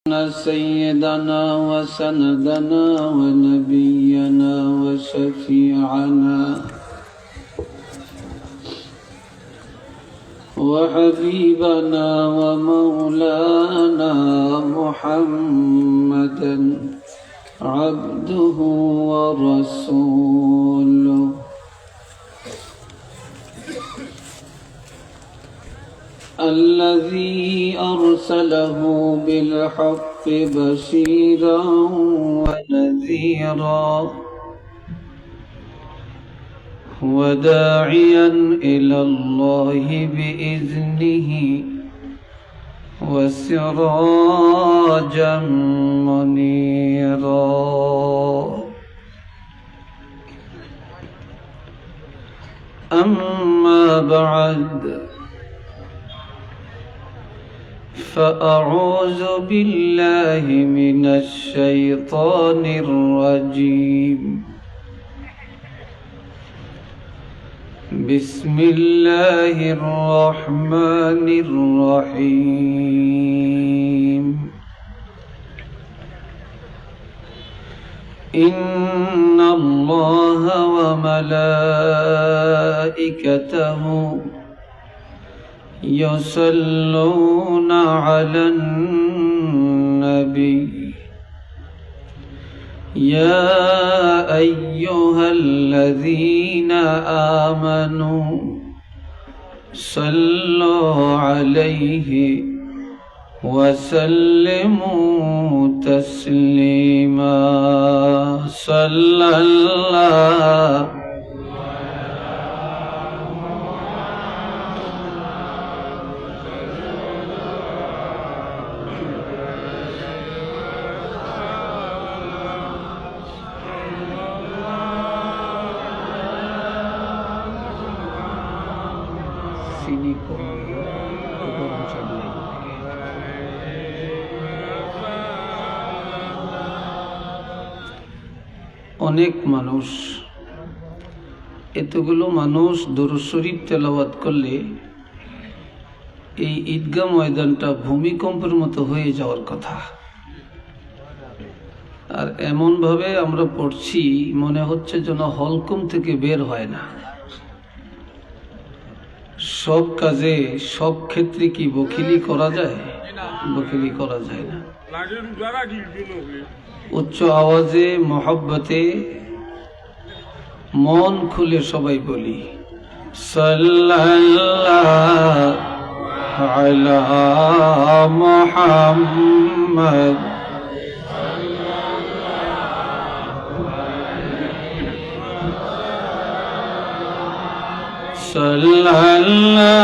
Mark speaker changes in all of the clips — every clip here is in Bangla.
Speaker 1: سيدنا وسندنا ونبينا وشفيعنا وحبيبنا ومولانا محمدا عبده ورسوله الذي أرسله بالحق بشيرا ونذيرا وداعيا إلى الله بإذنه وسراجا منيرا. أما بعد، فأعوذ بالله من الشيطان الرجيم. بسم الله الرحمن الرحيم. إن الله وملائكته يصلون على النبي يا أيها الذين آمنوا صلوا عليه وسلموا تسليما. صلى الله অনেক মানুষ, এতগুলো মানুষ দুরূদ শরীফ তেলাওয়াত করলে এই ঈদগাহ ময়দানটা ভূমিকম্পের মতো হয়ে যাওয়ার কথা। আর এমনভাবে আমরা পড়ছি, মনে হচ্ছে যেন হলকম থেকে বের হয় না। সব কাজে সব ক্ষেত্রে কি বকিলি করা যায়? বকিলি করা যায় না। উচ্চ আওয়াজে মহব্বতে মন খুলে সবাই বলি সাল্লাল্লাহু আলা মুহাম্মদ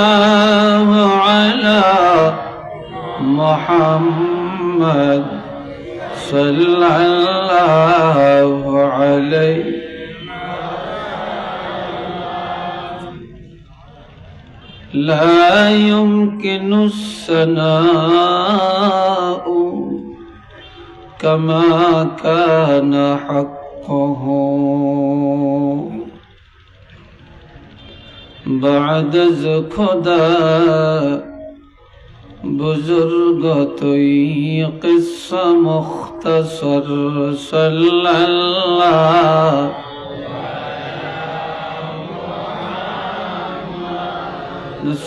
Speaker 1: সাল্লাল্লাহু আলা মুহাম্মদ সাল্লাল্লাহু আলাইহি। لا يمكن الثناء كما كان حقه بعد از خدا بزرگ توی قصہ مختصر صلی اللہ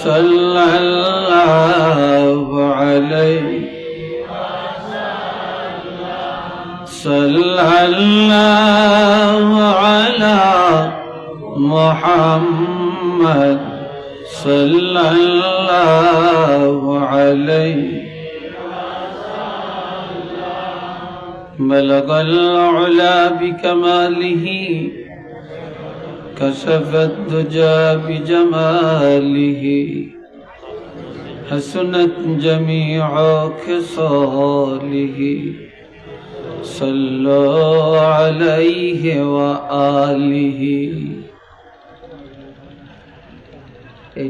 Speaker 1: صلی اللہ علیہ صلی اللہ علی محمد صلی اللہ علیہ. بلغ العلا بكماله كشف الدجى بجماله حسنت جميع خصاله صلوا عليه وآله. এই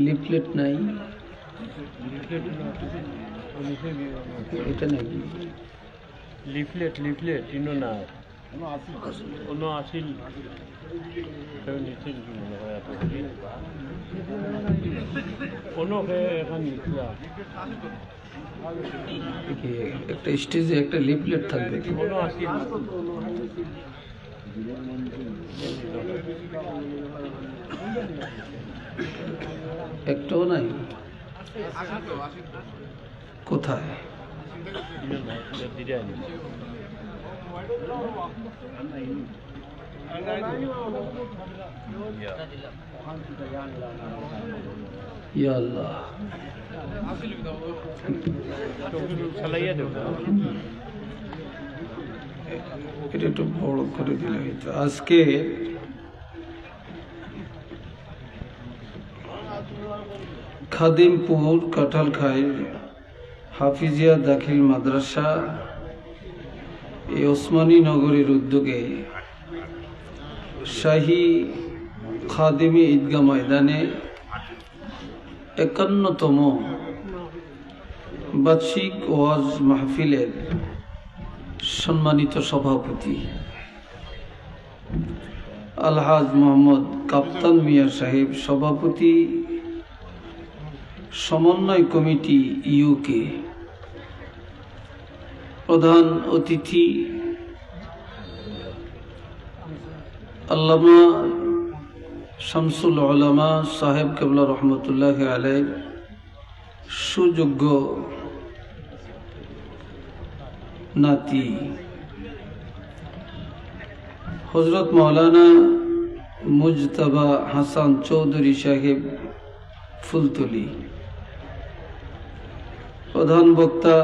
Speaker 1: লিফলেট নাই, এটা নাকি
Speaker 2: লিফলেট ইনো না কোনো আসিল কেউ নিছিল কি মনে হয় এত কোনো এখন নিছিল
Speaker 1: একটা স্টেজে একটা লিফলেট থাকবে
Speaker 2: কোনো আসিল
Speaker 1: একটাও নাই কোথায় ইয়া আল্লাহ এটা একটু বড় করে দিলে হয়তো আজকে খাদিমপুর কাঁঠালখাই হাফিজিয়া দাখিল মাদ্রাসা এই ওসমানী নগরীর উদ্যোগে শাহী খাদিমি ঈদগাহ ময়দানে 51তম বার্ষিক ওয়াজ মাহফিলের সম্মানিত সভাপতি আলহাজ মোহাম্মদ কাপ্তান মিয়া সাহেব, সভাপতি সমন্বয় কমিটি ইউকে, প্রধান অতিথি আল্লামা শামসুল উলামা সাহেব কেবলা রহমতুল্লাহ আলাইহ, সুযোগ্য নাতি হজরত মৌলানা মুজতবা হাসান চৌধুরী সাহেব ফুলতলি, প্রধান বক্তা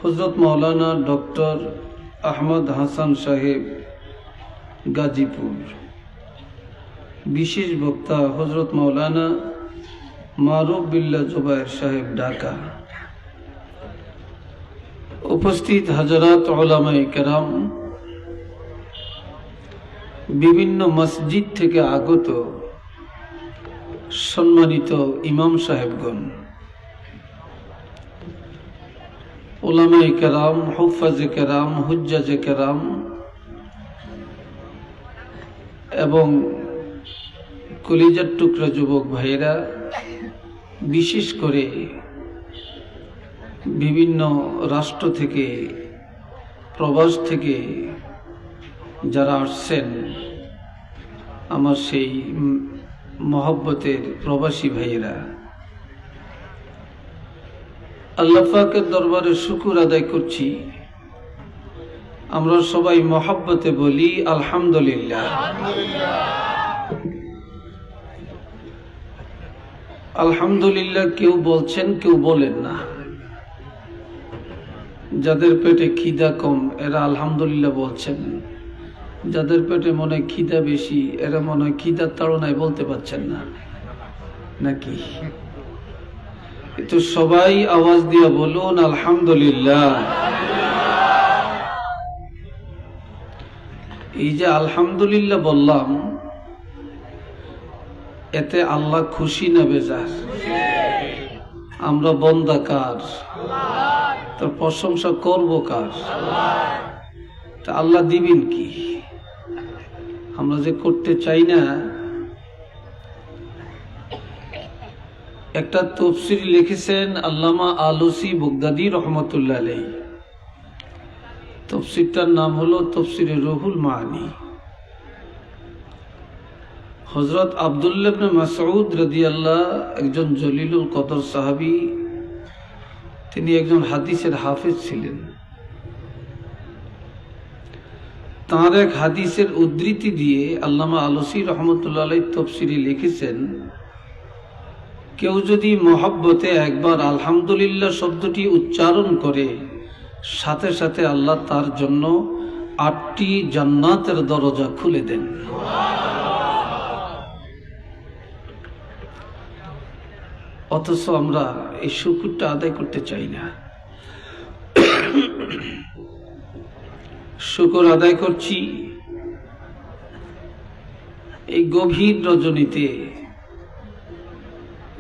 Speaker 1: হজরত মৌলানা ডক্টর আহমদ হাসান সাহেব গাজীপুর, বিশেষ বক্তা হজরত মৌলানা মারুফ বিল্লাহ জুবায়ের সাহেব ঢাকা। উপস্থিত হাজারাত উলামায়ে কেরাম, বিভিন্ন মসজিদ থেকে আগত সম্মানিত ইমাম সাহেবগণ, উলামায়ে কেরাম, হুফাজে কেরাম, হুজ্জাজে কেরাম এবং কলিজার টুকরা যুবক ভাইয়েরা, বিশেষ করে বিভিন্ন রাষ্ট্র থেকে, প্রবাস থেকে যারা আসছেন, আমার সেই মহব্বতের প্রবাসী ভাইয়েরা, আল্লাহ পাকের দরবারে শুকর আদায় করছি। আমরা সবাই মহব্বতে বলি আলহামদুলিল্লাহ। আলহামদুলিল্লাহ কেউ বলছেন, কেউ বলেন না। যাদের পেটে খিদা কম এরা আলহামদুলিল্লাহ বলছেন, যাদের পেটে মনে হয় খিদা বেশি এরা মনে হয় খিদার তাড়নায় বলতে পারছেন না, নাকি? কিন্তু সবাই আওয়াজ দিয়ে বলুন আলহামদুলিল্লাহ। এই যে আলহামদুলিল্লাহ বললাম, এতে আল্লাহ খুশি না বেজার? আমরা বন্দা কার? তার প্রশংসা করব কার? তা আল্লাহ দিবেন কি? আমরা যে করতে চাই না। একটা তফসির লিখেছেন আল্লামা আলুসি বাগদাদী রহমতুল্লাহ আলাইহি। তফসিরটার নাম হলো তফসিরে রুহুল মাআনি। হযরত আব্দুল্লাহ ইবনে মাসউদ রাদিয়াল্লাহু একজন জলিলুল কদর সাহাবী, তিনি একজন হাদিসের হাফেজ ছিলেন। তাঁর এক হাদিসের উদ্ধৃতি দিয়ে আল্লামা আলুসি রহমতুল্লাহ আলাইহি তফসিরে লিখেছেন, কেউ যদি মহব্বতে একবার আলহামদুলিল্লাহ শব্দটি উচ্চারণ করে, সাথে সাথে আল্লাহ তার জন্য 8টি জান্নাতের দরজা খুলে দেন। অথচ আমরা এই শুকরটা আদায় করতে চাই না। শুকর আদায় করছি এই গভীর রজনীতে,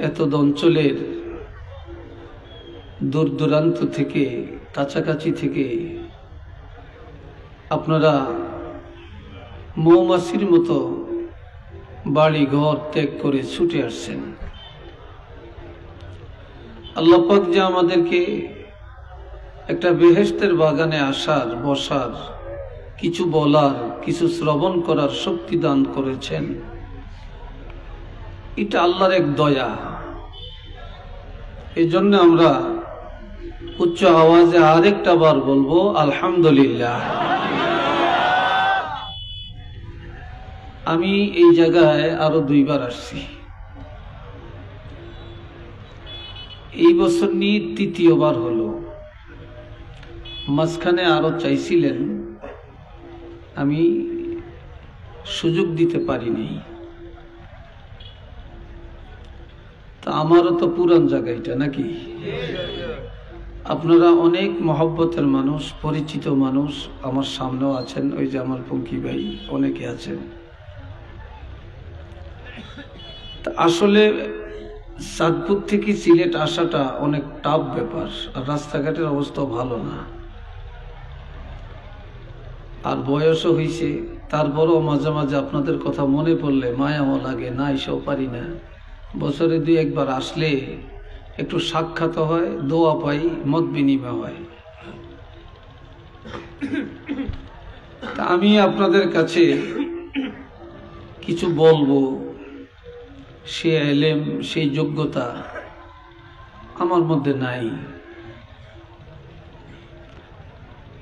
Speaker 1: এত অঞ্চলের দূর দূরান্ত থেকে, কাছাকাছি থেকে আপনারা মৌমাছির মতো বাড়ি ঘর ত্যাগ করে ছুটে আসছেন। আল্লাহ পাক যে আমাদেরকে একটা বেহেশতের বাগানে আসার, বসার, কিছু বলার, কিছু শ্রবণ করার শক্তি দান করেছেন, এটা আল্লাহর এক দয়া। এই জন্য আমরা উচ্চ আওয়াজে আরেকটা বার বলবো আলহামদুলিল্লাহ। আমি এই জায়গায় আরো 2 বার আসছি, এই বছর নিয়ে 3য় বার হলো। মাঝখানে আরো চাইছিলেন, আমি সুযোগ দিতে পারিনি। তা আমারও তো পুরান জায়গা এটা নাকি? আপনারা অনেক মহব্বতের মানুষ, পরিচিত মানুষ, আমার সামনেও আছেন, ওই যে আমার পঙ্কি ভাই, অনেকে আছেন। তা আসলে চাঁদপুর থেকে সিলেট আসাটা অনেক টাফ ব্যাপার, আর রাস্তাঘাটের অবস্থা ভালো না, আর বয়সও হয়েছে। তারপরও মাঝে মাঝে আপনাদের কথা মনে পড়লে মায়াও লাগে, না এসেও পারি না। বছরে 2-1 বার আসলে একটু সাক্ষাৎ হয়, দোয়া পাই, মত বিনিময় হয়। তা আমি আপনাদের কাছে কিছু বলবো, সে এলেম, সেই যোগ্যতা আমার মধ্যে নাই।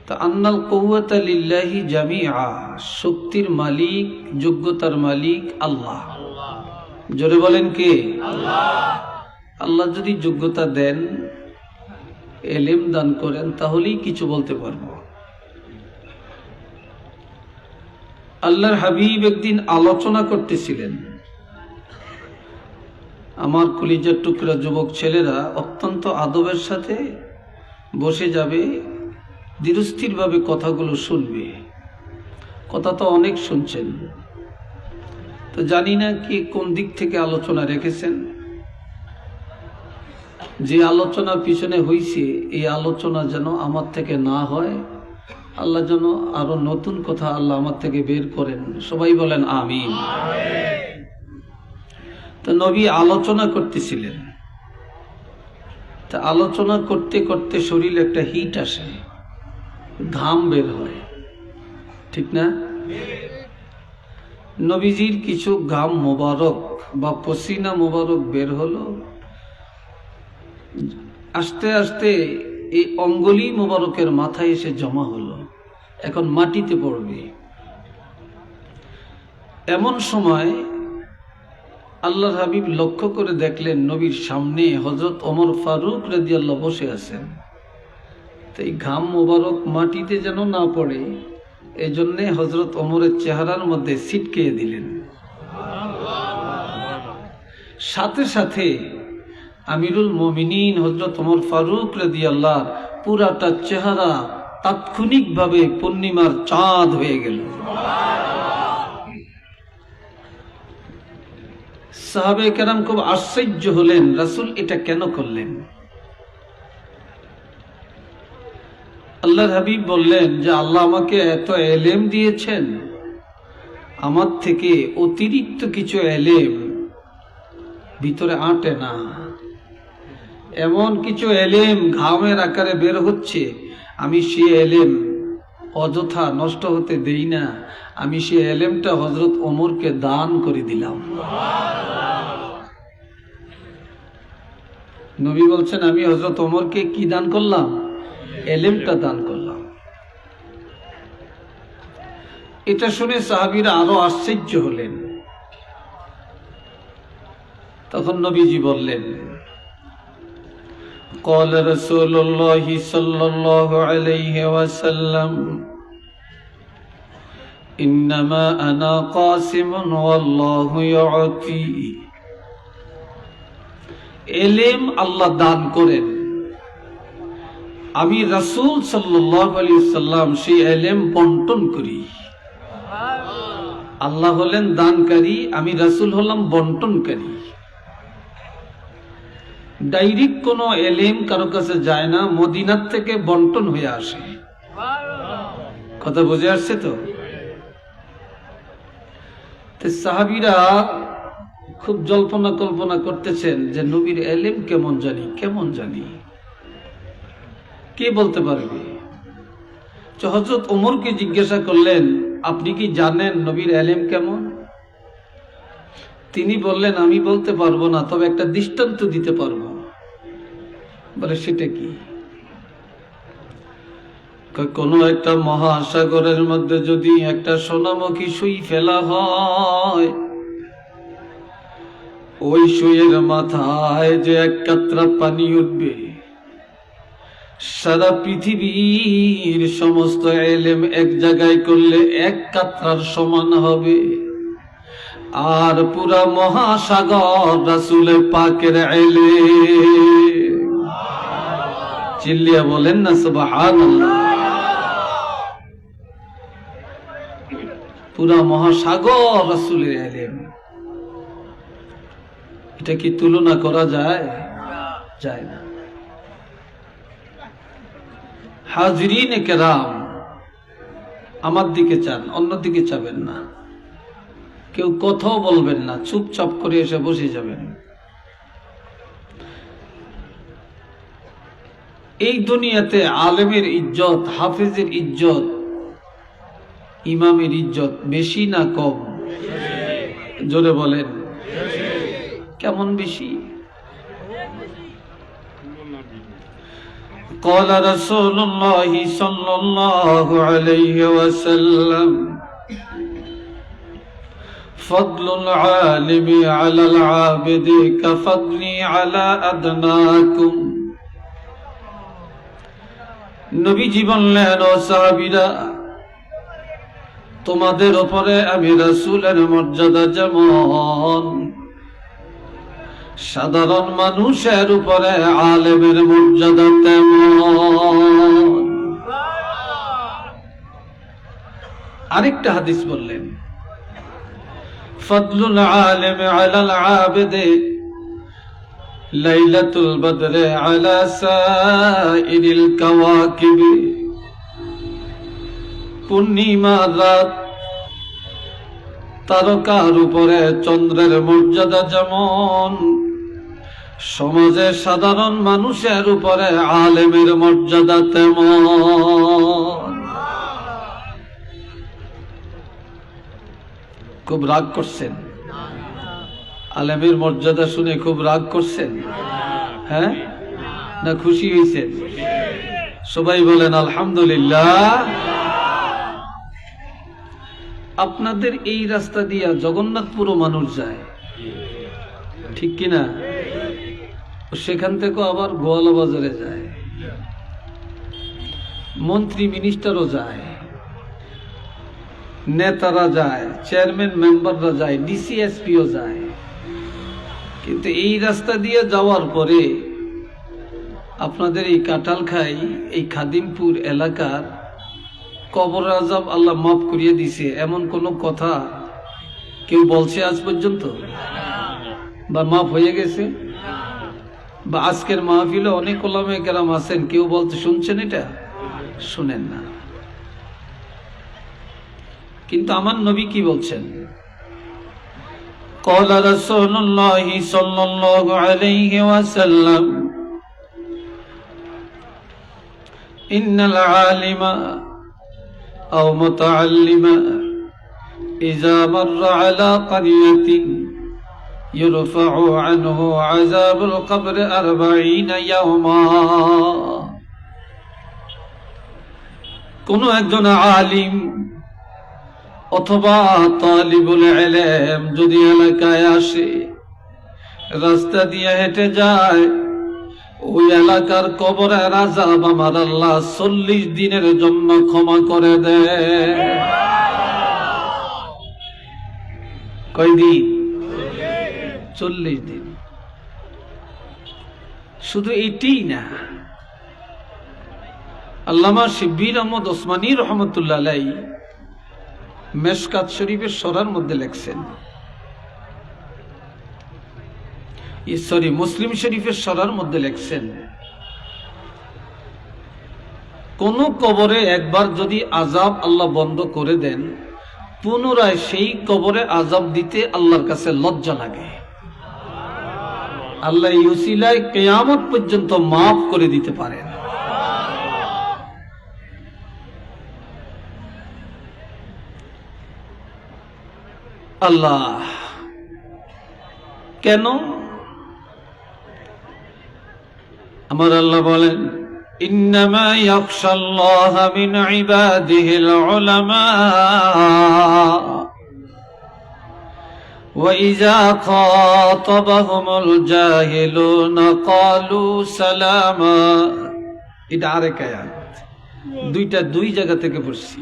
Speaker 1: তা আন্নাল কুওয়াতা লিল্লাহি জামিআ, শক্তির মালিক, যোগ্যতার মালিক আল্লাহ। জোরে বলেন কে? আল্লাহ। আল্লাহ যদি যোগ্যতা দেন, এলেম দান করেন, তাহলেই কিছু বলতে পারবো। আল্লাহর হাবিব একদিন আলোচনা করতেছিলেন। আমার কলিজার টুকরা যুবক ছেলেরা অত্যন্ত আদবের সাথে বসে যাবে, ধীরস্থিরভাবে কথাগুলো শুনবে। কথা তো অনেক শুনছেন, তো জানি না কি কোন দিক থেকে আলোচনা রেখেছেন। যে আলোচনার পিছনে হইছে, এই আলোচনা যেন আমার থেকে না হয়, আল্লাহ যেন আরো নতুন কথা আল্লাহ আমার থেকে বের করেন। সবাই বলেন আমিন। তো নবী আলোচনা করতেছিলেন, তা আলোচনা করতে করতে শরীরে একটা হিট আসে, ঘাম বের হয়, ঠিক না? নবীজির কিছু ঘাম মোবারক বা পসিনা মোবারক বের হলো। আস্তে আস্তে এই অঙ্গুলি মোবারকের মাথায় এসে জমা হলো, এখন মাটিতে পড়বে। এমন সময় আল্লাহর হাবিব লক্ষ্য করে দেখলেন, নবীর সামনে হযরত ওমর ফারুক রাদিয়াল্লাহু বসে আছেন। তো এই ঘাম মোবারক মাটিতে যেন না পড়ে, এজন্য হযরত ওমরের চেহারার মধ্যে ছিটকে দিলেন। সাথে সাথে আমিরুল মুমিনিন হযরত ওমর ফারুক রাদিয়াল্লাহু পুরাটা চেহারা তাৎক্ষণিকভাবে পূর্ণিমার চাঁদ হয়ে গেল। সাহাবে কেরাম খুব আশ্চর্য হলেন, রাসূল এটা কেন করলেন? আল্লাহর হাবিব বললেন যে আল্লাহ আমাকে এত এলেম দিয়েছেন, আমার থেকে অতিরিক্ত কিছু এলেম ভিতরে আঁটে না। এমন কিছু এলেম ঘামের আকারে বের হচ্ছে, আমি সে এলেম অযথা নষ্ট হতে দেই না। আমি সে এলেমটা হযরত ওমরকে দান করে দিলাম। নবী বলছেন, আমি হযরত ওমরকে কি দান করলাম? এলেমটা দান করলাম। এটা শুনে সাহাবীরা আরো আশ্চর্য হলেন। তখন নবীজি বললেন, قال رسول الله صلى الله عليه وسلم إنما أنا قاسم والله يعطي। এলেম আল্লাহ দান করেন, আমি রাসূল সাল্লাল্লাহু আলাইহি ওয়াসাল্লাম সেই এলেম বন্টন করি। আল্লাহ হলেন দানকারী, আমি রাসূল হলাম বন্টনকারী। ডাইরেক্ট কোনো এলেম কারো কাছে যায় না, মদিনার থেকে বন্টন হয়ে আসে। কথা বুঝে আসছে তো? সাহাবীরা খুব জল্পনা কল্পনা করতেছেন যে নবীর এলেম কেমন জানি, কে বলতে পারবে? হযরত ওমরকে জিজ্ঞাসা করলেন, আপনি কি জানেন নবীর এলেম কেমন? তিনি বললেন, আমি বলতে পারবো না, তবে একটা দৃষ্টান্ত দিতে পারবো। বলে, সেটা কি? কোনো একটা মহাসাগরের মধ্যে যদি একটা সোনামুখী সুই ফেলা হয়, ওই সুইয়ের মাথায় যে এক কাতরা পানি উঠবে, সারা পৃথিবীর সমস্ত এলেম এক জায়গায় করলে এক কাতরার সমান হবে। আর পুরা মহাসাগর রাসূলে পাকের এলেম। চিল্লিয়া বলেন না সুবহানাল্লাহ। পুরা মহাসাগর রাসূলের এলেম, এটা কি তুলনা করা যায়? যায় না। হাজিরিন কেরাম, আমার দিকে চান, অন্যদিকে চাবেন না। কেউ কথাও বলবেন না, চুপচাপ করে এসে বসে যাবেন। এই দুনিয়াতে আলেমের ইজ্জত, হাফেজের ইজ্জত, ইমামের ইজ্জত বেশি না কম? জোরে বলেন, কেমন বেশি? قال رسول الله صلى الله عليه وسلم فضل العالم على العابد كفضلي على أدناكم। নবীজি বললেন, ও সাহাবীরা, তোমাদের উপরে আমি রাসূলের মর্যাদা যেমন, সাধারণ মানুষের উপরে আলেমের মর্যাদা তেমন। আরেকটা হাদিস বললেন, ফদলুল আলিম আলাল আবিদে লাইলাতুল বদরে আলা সাইরিল কাওয়াকিব। পূর্ণিমা রাত তারকার উপরে চন্দ্রের মর্যাদা যেমন, সমাজে সাধারণ মানুষের উপরে আলেমের মর্যাদা তেমন। খুব রাগ করছেন? আলেমের মর্যাদা শুনে খুব রাগ করছেন? হ্যাঁ না খুশি হয়েছেন? সবাই বলেন আলহামদুলিল্লাহ। আপনাদের এই রাস্তা দিয়া জগন্নাথপুরও মানুষ যায়, ঠিক কিনা? সেখান থেকে আবার গোয়ালা বাজারে যায়, মন্ত্রী মিনিস্টারও যায়, নেতারা যায়, চেয়ারম্যান মেম্বাররা যায়, ডিসি এসপিও যায়। কিন্তু এই রাস্তা দিয়ে যাওয়ার পরে আপনাদের এই কাঁঠালখাই, এই খাদিমপুর এলাকার কবর আযাব আল্লাহ মাফ করিয়ে দিছে, এমন কোন কথা কেউ বলছে আজ পর্যন্ত? বা মাফ হয়ে গেছে? বা আজকের মাহফিলে অনেক ওলামায়ে কেরাম আছেন, কেউ বলতে শুনছেন? এটা শুনেন না। কিন্তু আমার নবী কি বলছেন? قال رسول الله صلى الله عليه وسلم إن العالم أو متعلم إذا مر على قرية يرفع عنه عذاب القبر 40 يوما। কোন একজন আলিম অথবা তালিবুল ইলম যদি এলাকায় আসে, রাস্তা দিয়ে হেঁটে যায়, ওই এলাকার কবরের আযাব আমার আল্লাহ 40 দিনের জন্য ক্ষমা করে দেয়। কয়দিন? 40 দিন। শুধু এটাই না, আল্লামা শিব্বির আহমদ ওসমানী রহমতুল্লাহ আলাইহি মেশকাত শরীফের সরার মধ্যে লেখছেন, মুসলিম শরীফের সরার মধ্যে লেখছেন, কোন কবরে একবার যদি আযাব আল্লাহ বন্ধ করে দেন, পুনরায় সেই কবরে আযাব দিতে আল্লাহর কাছে লজ্জা লাগে। আল্লাহ এই উসিলায় কিয়ামত পর্যন্ত মাফ করে দিতে পারেন। আল্লাহ কেন? আমার আল্লাহ বলেন, ইন্নামা ইয়াখশাল্লাহা মিন ইবাদিহিল উলামা ওয়া ইযা খাতাবাহুমুল জাহিলুনা ক্বালু সালামা। এটা আরেক আয়াত, দুইটা দুই জায়গা থেকে পড়ছি।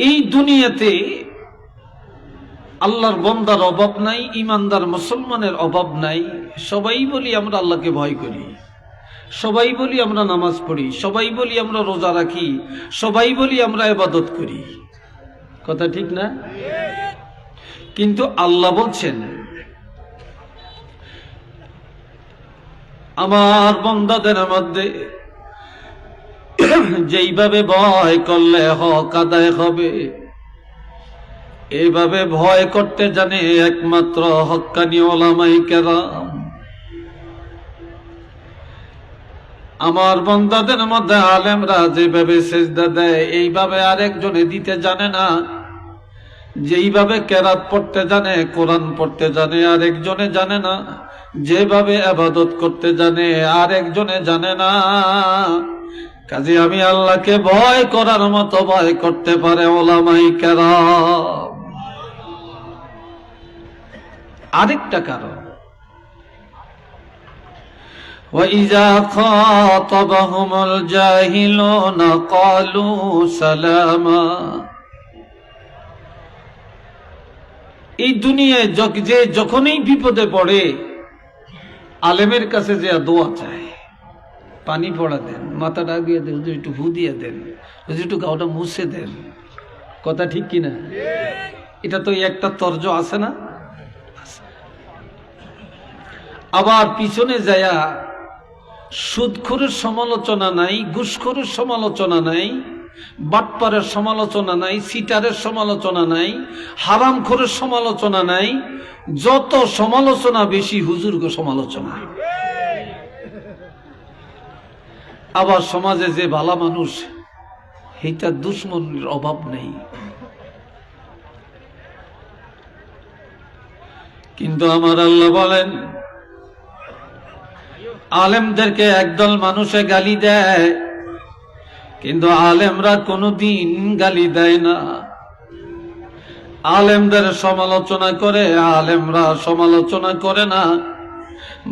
Speaker 1: এই দুনিয়াতে আল্লাহর বান্দার অভাব নাই, ইমানদার মুসলমানের অভাব নাই। সবাই বলি আমরা আল্লাহকে ভয় করি, সবাই বলি আমরা নামাজ পড়ি, সবাই বলি আমরা রোজা রাখি, সবাই বলি আমরা ইবাদত করি। কথা ঠিক না? কিন্তু আল্লাহ বলছেন, আমার বান্দাদের মধ্যে যেইভাবে ভয় করলে হক আদায় হবে, এইভাবে ভয় করতে জানে একমাত্র হক্কানি উলামায়ে কেরাম। আমার বান্দাদের মধ্যে আলেমরা যেভাবে সিজদা দেয়, এইভাবে আরেকজনে দিতে জানে না। যেইভাবে কেরাত পড়তে জানে, কোরআন পড়তে জানে, আরেকজনে জানে না। যেভাবে ইবাদত করতে জানে, আরেকজনে জানে না। কাজে আমি আল্লাহকে ভয় করার মতো ভয় করতে পারে উলামায়ে কেরাম। আরেকটা কারণ, وَإِذَا خَاطَبَهُمُ الْجَاهِلُونَ قَالُوا سَلَامًا। এই দুনিয়ায় যে যখনই বিপদে পড়ে আলেমের কাছে যে দোয়া চায়, পানি পড়া দেন, মাথাটা আগিয়ে দেন, একটু ফু দিয়ে দেন, একটু গাওটা মুছে দেন। কথা ঠিক কিনা? এটা তো একটা তর্জ আছে না? আবার পিছনে যায়া সুদখোরের সমালোচনা নাই, ঘুষখোরের সমালোচনা নাই, বাটপারের সমালোচনা নাই, সিটারের সমালোচনা নাই, হারামখোরের সমালোচনা নাই। যত সমালোচনা বেশি হুজুরকে সমালোচনা। আবার সমাজে যে ভালো মানুষ, এইটার দুশ্মনের অভাব নেই। কিন্তু আমার আল্লাহ বলেন, আলেমদেরকে একদল মানুষে গালি দেয়, কিন্তু আলেমরা কোনোদিন গালি দেয় না। আলেমদের সমালোচনা করে, আলেমরা সমালোচনা করে না।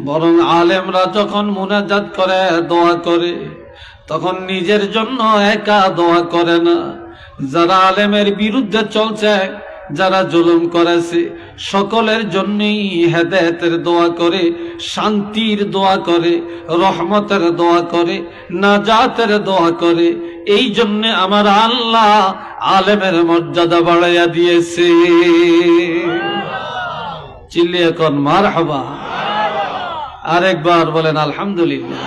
Speaker 1: বরং আলেমরা যখন মুনাজাত করে, দোয়া করে, তখন নিজের জন্য একা দোয়া করে না। যারা আলেমের বিরুদ্ধে চলছে, যারা জুলুম করেছে, সকলের জন্যই হেদায়েতের দোয়া করে, শান্তির দোয়া করে, রহমতের দোয়া করে, নাজাতের দোয়া করে। এই জন্য আমার আল্লাহ আলেমের মর্যাদা বাড়াইয়া দিয়েছে। চিল্লিয়ে কোন মারহাবা। আরেকবার বলেন আলহামদুলিল্লাহ।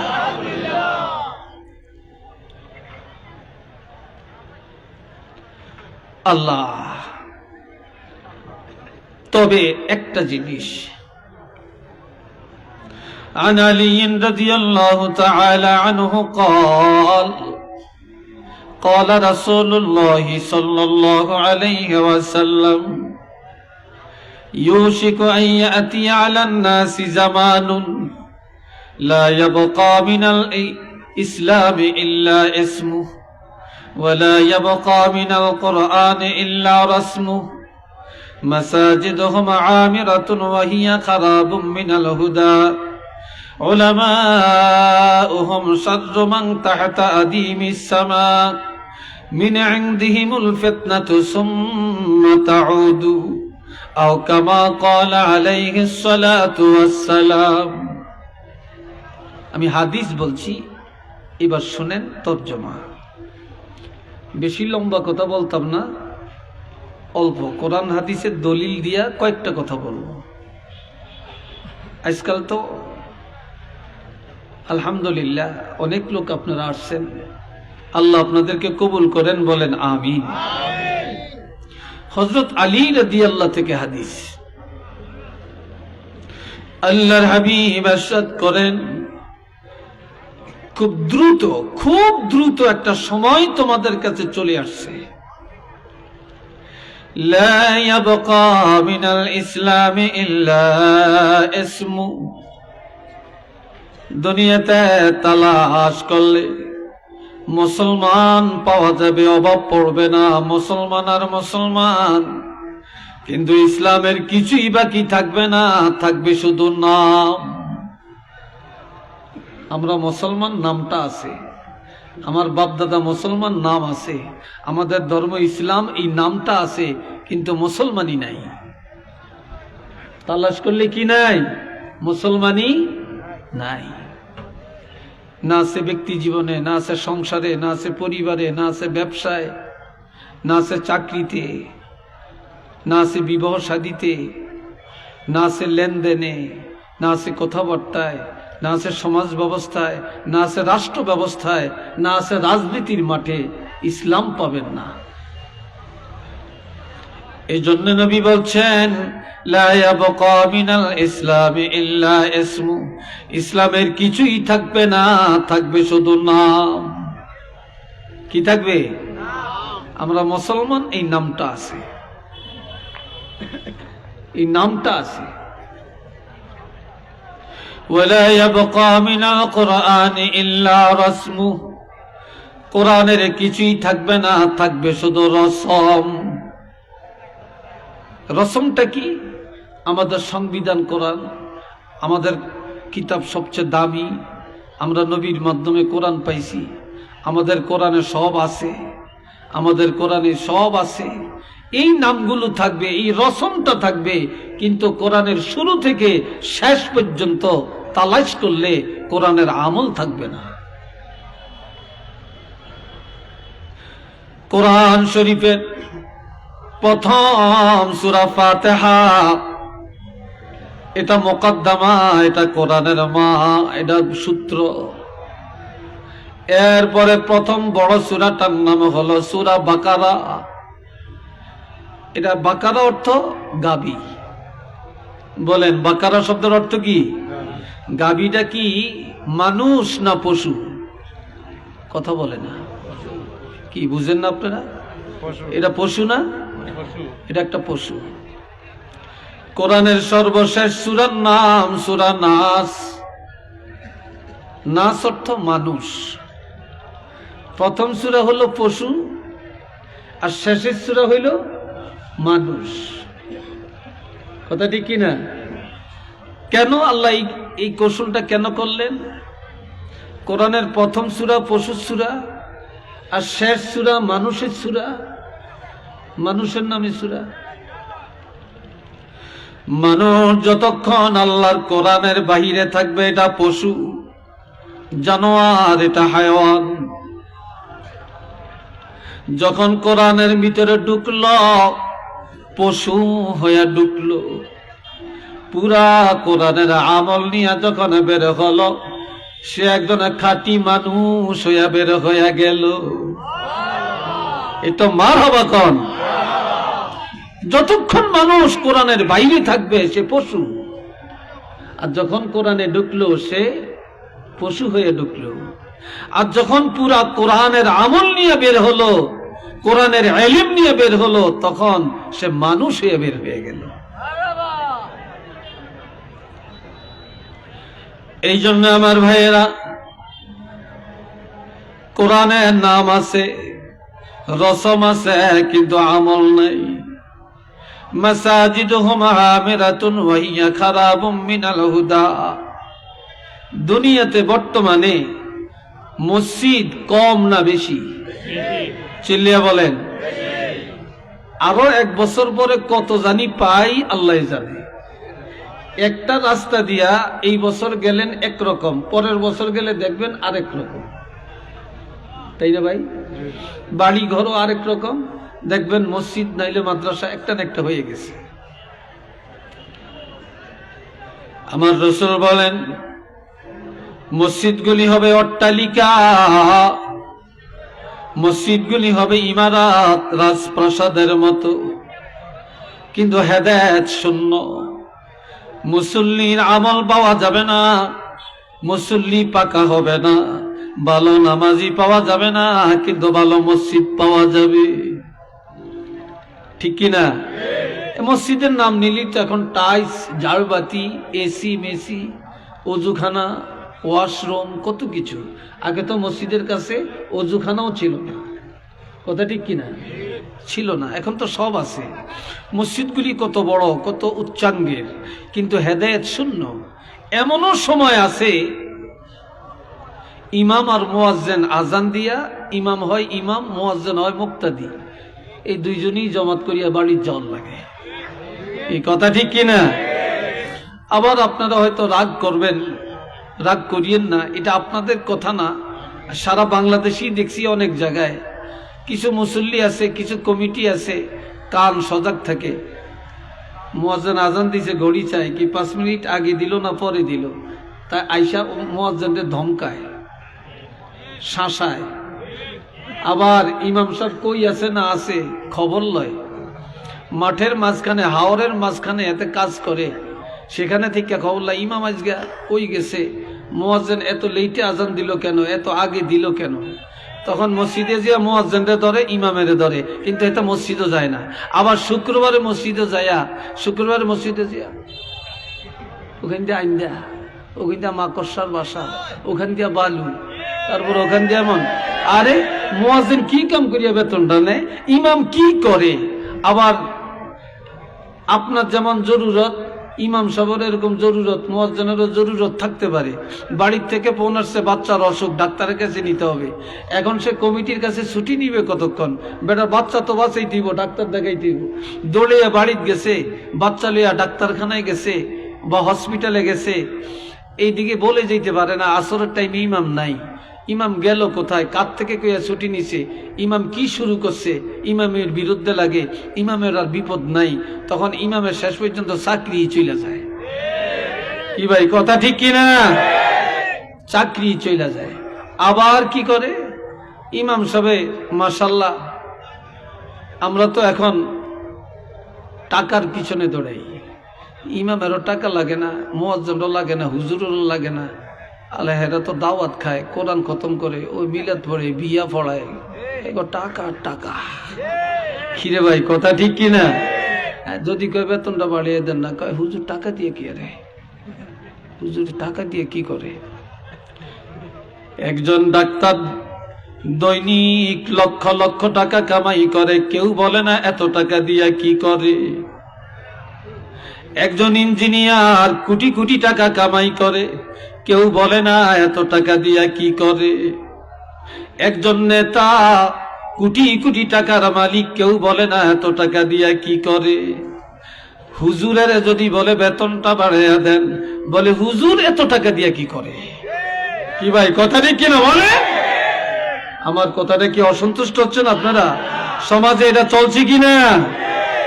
Speaker 1: আল্লাহ তবে একটা জিনিস, عن علي رضي الله تعالى عنه قال رسول الله صلى الله عليه وسلم يوشك أن يأتي على الناس زمان لا يبقى من الإسلام إلا اسمه ولا يبقى من القرآن إلا رسمه مساجدهم عامرة وهي خراب من الهدى علماؤهم شر من تحت أديم السماء من عندهم الفتنة ثم تعود أو كما قال عليه الصلاة والسلام। আমি হাদিস বলছি, এবার শুনেন তরজমা। বেশি লম্বা কথা বলতাম না, অল্প কোরআন হাদিসের দলিল দিয়া কয়েকটা কথা বলবো। আজকাল তো আলহামদুলিল্লাহ, অনেক লোক আপনারা আসছেন, আল্লাহ আপনাদেরকে কবুল করেন, বলেন আমিন। হযরত আলী রাদিয়াল্লাহু থেকে হাদিস, আল্লাহর হাবিব ইরশাদ করেন, খুব দ্রুত একটা সময় তোমাদের কাছে চলে আসছে, লা ইয়াবকা মিনাল ইসলামি ইল্লা ইসমু। দুনিয়াতে তালাশ করলে মুসলমান পাওয়া যাবে, অভাব পড়বে না, মুসলমান আর মুসলমান, কিন্তু ইসলামের কিছুই বাকি থাকবে না, থাকবে শুধু নাম। আমরা মুসলমান, নামটা আছে, আমার বাপ দাদা মুসলমান, নাম আছে, আমাদের ধর্ম ইসলাম, এই নামটা আছে, কিন্তু মুসলমানই নাই। তালাশ করলে কি নাই? মুসলমানই নাই। না আছে ব্যক্তি জীবনে, না আছে সংসারে, না আছে পরিবারে, না আছে ব্যবসায়, না আছে চাকরিতে, না আছে বিবাহ শাদীতে, না আছে লেনদেনে, না আছে কথাবার্তায়, না আছে সমাজ ব্যবস্থায়, না আছে রাষ্ট্র ব্যবস্থায়, না আছে রাজনীতির মাঠে। ইসলাম পাবেন না। এই জন্য নবী বলছেন, লা ইয়াবকা মিনাল ইসলামি ইল্লা ইসমু। ইসলামের কিছুই থাকবে না, থাকবে শুধু নাম। কি থাকবে? আমরা মুসলমান, এই নামটা আছে, এই নামটা আছে। ওয়ালা ইয়াবকা মিনাল কুরআনি ইল্লা রাসমু। কোরআনের কিছুই থাকবে না, থাকবে শুধু রসম। রসমটা কি? আমাদের সংবিধান কোরআন, আমাদের কিতাব সবচেয়ে দামি, আমরা নবীর মাধ্যমে কোরআন পাইছি, আমাদের কোরআনে সব আছে, আমাদের কোরআনে সব আছে। এই নামগুলো থাকবে, এই রসমটা থাকবে, কিন্তু কোরআনের শুরু থেকে শেষ পর্যন্ত তালাশ করলে কোরআনের আমল থাকবে না। কোরআন শরীফের প্রথম সূরা ফাতিহা, এটা মুকদ্দমা, এটা কোরআনের মা, এটা সূত্র। এরপরে প্রথম বড় সূরাটার নাম হলো সূরা বাকারা। এটা বাকারা অর্থ গাবি। বলেন, বাকারা শব্দের অর্থ কি? গাবিটা কি মানুষ না পশু? কথা বলে না, কি বুঝেন না আপনারা? এটা পশু না, এটা একটা পশু। কোরআনের সর্বশেষ সূরার নাম সূরা নাস। নাস অর্থ মানুষ। প্রথম সূরা হলো পশু, আর শেষের সূরা হইল মানুষ। কথা ঠিক কিনা? কেন আল্লাহ এই কৌশলটা কেন করলেন? কোরআনের প্রথম সূরা পশুর সূরা, আর শেষ সূরা মানুষের সূরা, মানুষের নামে সূরা। মানুষ যতক্ষণ আল্লাহর কোরআনের বাহিরে থাকবে, এটা পশু, জানোয়ার, এটা হায়াওয়ান। যখন কোরআনের ভিতরে ঢুকল, পশু হয়ে ঢুকলো। পুরা কোরআনের আমল নিয়ে যখন বের হলো, সে একজন খাঁটি মানুষ হইয়া বের হইয়া গেল। এটা মারহাবা কোন। যতক্ষণ মানুষ কোরআনের বাইরে থাকবে, সে পশু, আর যখন কোরআনে ঢুকলো, সে পশু হয়ে ঢুকলো। আর যখন পুরা কোরআনের আমল নিয়ে বের হলো, কোরআনের ইলম নিয়ে বের হলো, তখন সে মানুষ হয়ে বের হয়ে গেল। এই জন্য আমার ভাইয়েরা, কোরআনের নাম আছে, রসম আছে, কিন্তু আমল নাই। মাসাজিদুহুম আমিরাতুন ওয়া হিয়া খারাবুম মিনাল হুদা। দুনিয়াতে বর্তমানে মসজিদ কম না বেশি? চিল্লিয়া বলেন। আরো 1 বছর পরে কত জানি পাই আল্লাহ জানে। একটা রাস্তা দিয়া এই বছর গেলেন একরকম, পরের বছর গেলে দেখবেন আরেক রকম, তাই না ভাই? বাড়ি ঘরও আরেক রকম, দেখবেন মসজিদ নাইলে মাদ্রাসা একটা না একটা হয়ে গেছে। আমার রাসূল বলেন, মসজিদগুলি হবে অট্টালিকা, মসজিদগুলি হবে ইমারত, রাজপ্রাসাদের মতো, কিন্তু হেদায়েত শূন্য। মুসল্লির আমল পাওয়া যাবে না, মুসল্লি পাকা হবে না, ভালো নামাজি পাওয়া যাবে না, কিন্তু ভালো মসজিদ পাওয়া যাবে। ঠিক কিনা? মসজিদের নাম নিলি তো এখন টাইলস, ঝাড়বাতি, এসি মেসি, অজুখানা, ওয়াশরুম, কত কিছু। আগে তো মসজিদের কাছে অজুখানাও ছিল না, কথা ঠিক কিনা? ছিল না, এখন তো সব আছে। মসজিদগুলি কত বড়, কত উচ্চাঙ্গের, কিন্তু হেদায়েত শূন্য। এমনও সময় আছে ইমাম আর মুয়াজ্জিন আজান দিয়া, ইমাম হয় ইমাম, মুয়াজ্জিন হয় মুক্তাদি, এই দুইজনই জমাত করিয়া বাড়ির যাওয়ার লাগে। এই কথা ঠিক কিনা? আবার আপনারা হয়তো রাগ করবেন, রাগ করিয়েন না, এটা আপনাদের কথা না। সারা বাংলাদেশেই দেখছি অনেক জায়গায় কিছু মুসল্লি আছে, কিছু কমিটি আছে, কান সজাগ থাকে। মুয়াজ্জিন আজান দিছে, ঘড়ি চায় কি 5 মিনিট আগে দিল না পরে দিল, তাই আইসা মুয়াজ্জিনদের ধমকায়, শাসায়। আবার ইমাম সাহেব কই আছে না আছে খবর লয়, মাঠের মাঝখানে, হাওরের মাঝখানে এতে কাজ করে, সেখানে থেকে খবর লয় ইমাম আজকে কই গেছে, মুয়াজ্জিন এত লেটে আজান দিল কেন, এত আগে দিল কেন। তখন মসজিদে যা মুয়াজ্জিনরে ধরে, ইমামেরে ধরে, কিন্তু এটা মসজিদও যায় না। আবার শুক্রবারে মসজিদে যায়া, শুক্রবারে মসজিদে যা ওখান দিয়ে আইন দেয়া, ওখান দিয়ে মাকড়সার বাসা, ওখান দিয়ে বালু, তারপর ওখান দিয়ে এমন। আরে মুয়াজ্জিন কি কাম করিয়া বেতনটা নেয়, ইমাম কি করে? আবার আপনার যেমন জরুরত, ইমাম সাহেবের এরকম জরুরত, মুয়াজ্জিনেরও জরুরত থাকতে পারে। বাড়ির থেকে ফোন আসছে বাচ্চার অসুখ, ডাক্তারের কাছে নিতে হবে। এখন সে কমিটির কাছে ছুটি নিবে কতক্ষণ? বেটা বাচ্চা তো বাঁচাই দিব, ডাক্তার দেখাই দিব। দৌড়িয়া বাড়িতে গেছে, বাচ্চা লইয়া ডাক্তারখানায় গেছে বা হসপিটালে গেছে, এইদিকে বলে যেতে পারে না আসরের টাইমে ইমাম নাই। ইমাম গেল কোথায়, কার থেকে কইয়া ছুটি নিছে, ইমাম কি শুরু করছে, ইমামের বিরুদ্ধে লাগে, ইমামের আর বিপদ নাই। তখন ইমামের শেষ পর্যন্ত চাকরি চলে যায়। কি ভাই কথা ঠিক কিনা? চাকরি চলে যায়। আবার কি করে ইমাম সাহেব, মাশাআল্লাহ, আমরা তো এখন টাকার পিছনে দৌড়াই। ইমামেরও টাকা লাগে না, মুয়াজ্জিনেরও লাগে না, হুজুরেরও লাগে না। আলে হেরা তো দাওয়াত খায়, কোরআন খতম করে, ওই মিলাদ পড়ে, বিয়া পড়ায়, এগো টাকা টাকা। খিরে ভাই কথা ঠিক কিনা? যদি কয় বেতনটা বাড়িয়ে দেন না, কয় হুজুর টাকা দিয়ে কি রে, হুজুর টাকা দিয়ে কি করে? একজন ডাক্তার দৈনিক লক্ষ লক্ষ টাকা কামাই করে, কেউ বলে না এত টাকা দিয়া কি করে। একজন ইঞ্জিনিয়ার কোটি কোটি টাকা কামাই করে, কেউ বলে না এত টাকা দিয়া কি করে। একজন নেতা কোটি কোটি টাকার মালিক, কেউ বলে না এত টাকা দিয়া কি করে। হুজুরের যদি বলে বেতনটা বাড়াইয়া দেন, বলে হুজুর এত টাকা দিয়া কি করে। কি ভাই কথাটা কি না বলে? আমার কথাটা কি অসন্তুষ্ট হচ্ছেন আপনারা? সমাজে এটা চলছে কিনা?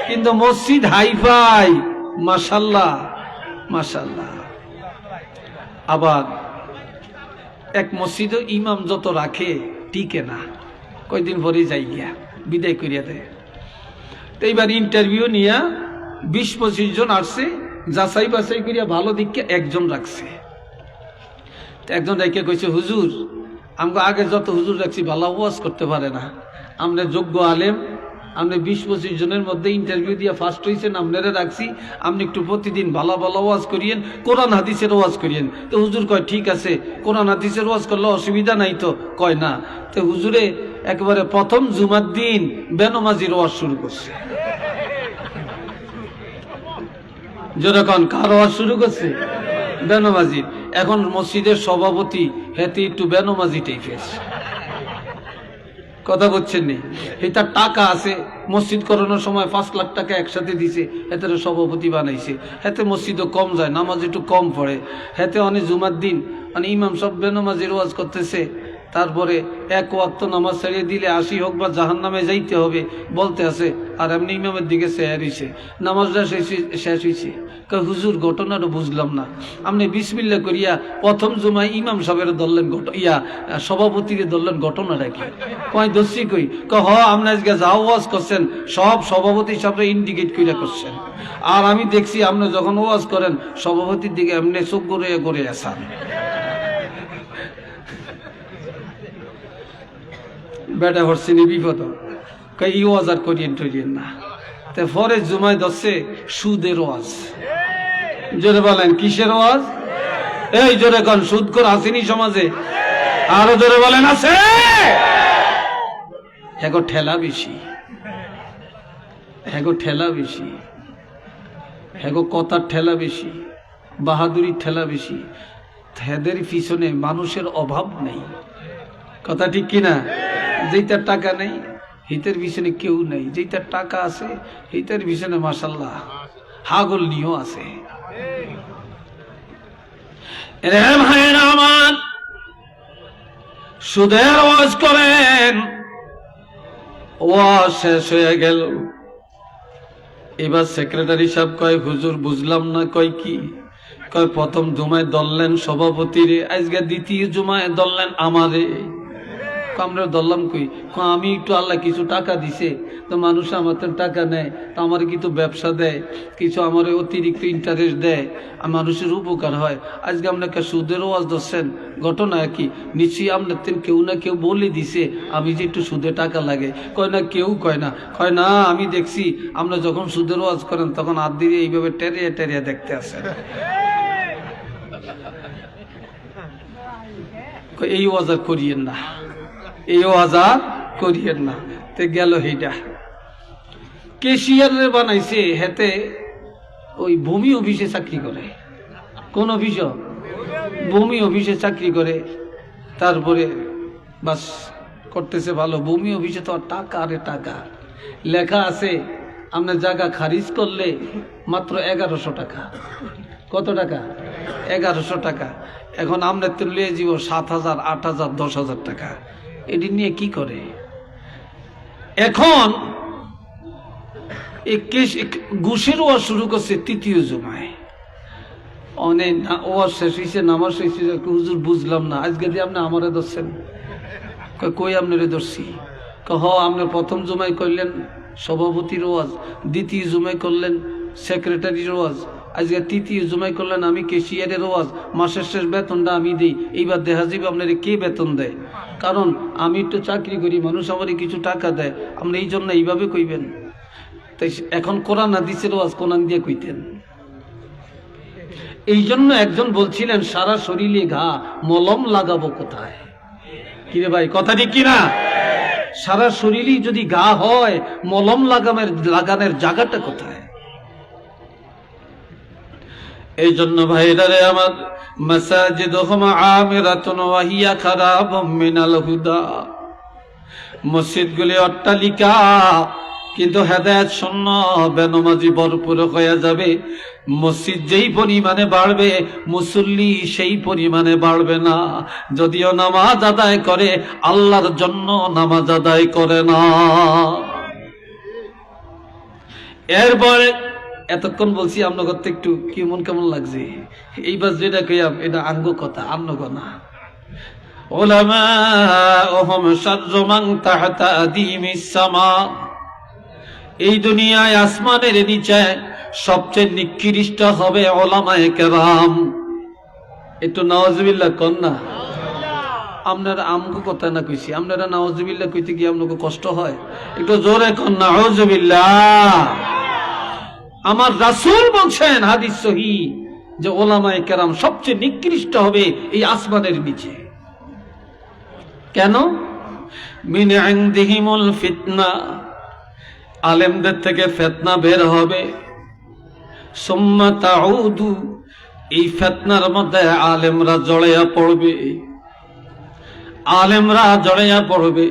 Speaker 1: কিন্তু মসজিদ হাইফাই, মাশাআল্লাহ মাশাআল্লাহ। আবার এক মসজিদে ইমাম যত রাখে টিকে না, কয়দিন পরে যাই গিয়া বিদায় করিয়া দেয়। তো এইবার ইন্টারভিউ নিয়া 20-25 জন আসছে, যাচাই বাছাই করিয়া ভালো দিককে একজন রাখছে। একজন রেখে কইছে, হুজুর আমাকে আগে যত হুজুর রাখছি ভালো ওয়াজ করতে পারে না, আমরা যোগ্য আলেম, আপনি 20-25 জনের মধ্যে ইন্টারভিউ দিয়ে ফার্স্ট হয়েছেন, আপনারা রাখছি, আপনি একটু প্রতিদিন ভালো ভালো ওয়াজ করিয়েন, কোরআন হাদিসের ওয়াজ করিয়েন। তো হুজুর কয় ঠিক আছে, কোরআন হাদিসের ওয়াজ করলে অসুবিধা নাই তো? কয় না। তো হুজুরে একেবারে প্রথম জুমার দিন বেনমাজির ওয়াজ শুরু করছে। যেরকম কার ওয়াজ শুরু করছে? বেনমাজির। এখন মসজিদের সভাপতি হেতে একটু বেনমাজি টাইপের, কথা বলছেন নি? এটা টাকা আছে, মসজিদ করানোর সময় 5 লাখ টাকা একসাথে দিছে, এতে সভাপতি বানাইছে। হেতে মসজিদও কম যায়, নামাজ একটু কম পড়ে। হেতে অনেক জুমার দিন মানে ইমাম সব বেনমাজির ওয়াজ করতেছে, তারপরে এক ওয়াক্ত নামাজ ছাড়িয়ে দিলে 80 হোক বা জাহান্নামে যাইতে হবে বলতে আছে, আর এমনি ইমামের দিকে চেয়ার হইছে, নামাজটা শেষ হয়েছে। কয় হুজুর ঘটনাটা বুঝলাম না, আপনি বিসমিল্লাহ করিয়া প্রথম জুমায় ইমাম সাহেবের ধরলেন সভাপতিকে ধরলেন, ঘটনাটা কি? কয় দর্শি কই? হ আপনি আজকে যা ওয়াজ করছেন সব সভাপতি সাহেবরা ইন্ডিকেট কইরা করছেন, আর আমি দেখছি আপনি যখন ওয়াজ করেন সভাপতির দিকে এমনি চোখ করে আসান। বেটা হরসিনি বিপদ, এই ওয়াজ আর করিয়েন না। তে পরে জুমায় ধরছে সুদের ওয়াজ। জোরে বলেন কিসের ওয়াজ? এই জোরে কন, সুদ করে আসেনি সমাজে? আরো জোরে বলেন আছে? এখন ঠেলা বেশি, কথার ঠেলা বেশি, বাহাদুরির ঠেলা বেশি। হেদের পিছনে মানুষের অভাব নেই, কথা ঠিক কিনা? যেইটার টাকা নেই হিতের পিছনে কেউ নেই, যেইটার টাকা আছে হিতের পিছনে মাশাআল্লাহ হাগল নিয়েও আছে। আমার সুদের ওয়াজ করেন, ওয়াজ শেষ হয়ে গেল। এবার সেক্রেটারি সাহেব কয় হুজুর বুঝলাম না। কয় কি? কয় প্রথম জুমায় দললেন সভাপতিরে, আজকে দ্বিতীয় জুমায় দললেন আমারে। আমরা ধরলাম কই? আমি একটু আল্লাহ কিছু টাকা দিছে, তো মানুষ আমার তো টাকা নেয়, তো আমার কিছু ব্যবসা দেয়, কিছু আমার অতিরিক্ত ইন্টারেস্ট দেয়, আর মানুষের উপকার হয়। আজকে আপনাকে সুদের ওয়াজ ধরছেন, ঘটনা কি? নিশ্চয়ই আপনার কেউ না কেউ বলে দিছে আমি যে একটু সুদে টাকা লাগে। কয় না, কেউ কয় না। কয় না, আমি দেখছি আমরা যখন সুদের ওয়াজ করেন তখন হাত দিয়ে এইভাবে টেরিয়া দেখতে আসেন। এই ওয়াজ আর করিয়েন না, এই ওয়াজ আর করিয়েন না। তে গেল এইটা। কেশিয়ারে বানাইছে, হেতে ওই ভূমি অফিসে চাকরি করে। কোন অফিস? ভূমি অফিসে চাকরি করে। তারপরে বাস করতেছে ভালো। ভূমি অফিসে তো টাকা, আরে টাকা লেখা আছে আপনার জায়গা খারিজ করলে মাত্র 1100 টাকা। কত টাকা? 1100 টাকা। এখন আমরা তুলে যাব 7,000, 8,000, 10,000 টাকা। এটি নিয়ে কি করে? এখন ঘুষের ওয়াজ শুরু করছে তৃতীয় জুমায়। অনেক ওয়াজ শেষ হয়েছে, নামাজ শেষ হয়েছে। হুজুর বুঝলাম না, আজকে দিয়ে আপনি আমারে ধরছেন। কই আপনারে ধরছি? আপনি প্রথম জুমায় করলেন সভাপতির ওয়াজ, দ্বিতীয় জুমায় করলেন সেক্রেটারির ওয়াজ, আজকে তৃতীয় জুমায় করলেন আমি কেশিয়ারের ওয়াজ। মাসের শেষ বেতনটা আমি দিই। এইবার দেখা যাবে আপনারে কে বেতন দেয়, কারণ আমি একটু চাকরি করি, মানুষ আমারই কিছু টাকা দেয়। আপনি এই জন্য এইভাবে কইবেন। তাই এখন কোরআন হাদিসের ওয়াজ কোরআন দিয়ে কইতেন। এই জন্য একজন বলছিলেন সারা শরীরে ঘা, মলম লাগাবো কোথায়? কিরে ভাই, কথা ঠিক কিনা? সারা শরীরই যদি ঘা হয়, মলম লাগানোর জায়গাটা কোথায়? এই জন্য ভাইরারে আমার, মাসাজিদুহুম আমিরাতুন ওয়া হিয়া খারাবুম মিনাল হুদা। মসজিদগুলি অট্টালিকা, কিন্তু হেদায়েত শূন্য, বেনমাজি ভরপুর হয়ে যাবে। মসজিদ যেই পরিমাণে বাড়বে, মুসল্লি সেই পরিমাণে বাড়বে না। যদিও নামাজ আদায় করে, আল্লাহর জন্য নামাজ আদায় করে না। এরপরে এতক্ষণ বলছি আপনার করতে একটু কেমন লাগছে? এইবার যেটা কইয়াম এটা আঙ্গ কথা, আন্নগ না। উলামাউহুম শাররু মান তাহতা আদিমিস সামা। এই দুনিয়ায় আসমানের নিচে সবচেয়ে নিকৃষ্ট হবে উলামায়ে কেরাম। একটু নাউজুবিল্লাহ কন না। আপনারা আমগো কথা না কইছি, আপনারা নাউজুবিল্লাহ কইতে গিয়ে আপনাকে কষ্ট হয়? একটু জোরে কন নাউজুবিল্লাহ। আমার রাসূল বলছেন হাদিস সহিহ যে উলামায়ে কেরাম সবচেয়ে নিকৃষ্ট হবে এই আসমানের নিচে। কেন? মিন ইনদিহিমুল ফিতনা, আলেমদের থেকে ফিতনা বের হবে। সুম্মা তাউদু, এই ফিতনার মধ্যে আলেমরা জড়িয়ে পড়বে।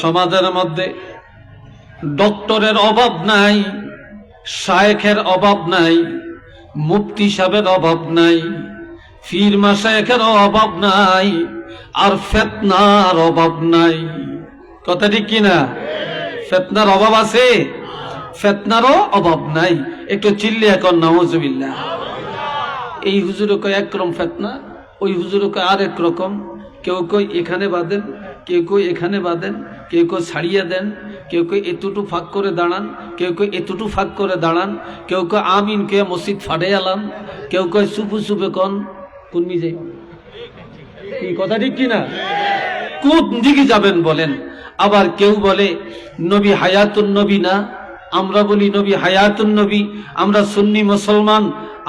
Speaker 1: সমাজের মধ্যে ডক্টরের অভাব নাই, শায়েখের অভাব নাই, মুফতি সাহেবের অভাব নাই, পীর মাশায়েখেরও অভাব নাই, আর ফিতনার অভাব নাই। কথা ঠিক কিনা? ফিতনার অভাব আছে, ফিতনারও অভাব নাই। একটু চিল্লিয়া কর নাউজুবিল্লাহ। এই হুজুরে কয় একরকম ফিতনা, ওই হুজুরে কয় আর এক রকম। কেউ কই এখানে বাঁধেন, কেউ কই এখানে বাঁধেন, কেউ কই ছাড়িয়ে দেন, কেউ কই এতটু ফাঁক করে দাঁড়ান, কেউ কই এতটু ফাঁক করে দাঁড়ান, কেউ কয় আমিন কে মসজিদ ফাটে আলাম, কেউ কয় চুপু চুপে কন। কোন নিজে কি কথা ঠিক কিনা? কোন দিকে যাবেন বলেন? আবার কেউ বলে নবী হায়াতুন নবী না, আমরা বলি নবী হায়াতুন নবী। আমরা সুন্নি মুসলমান,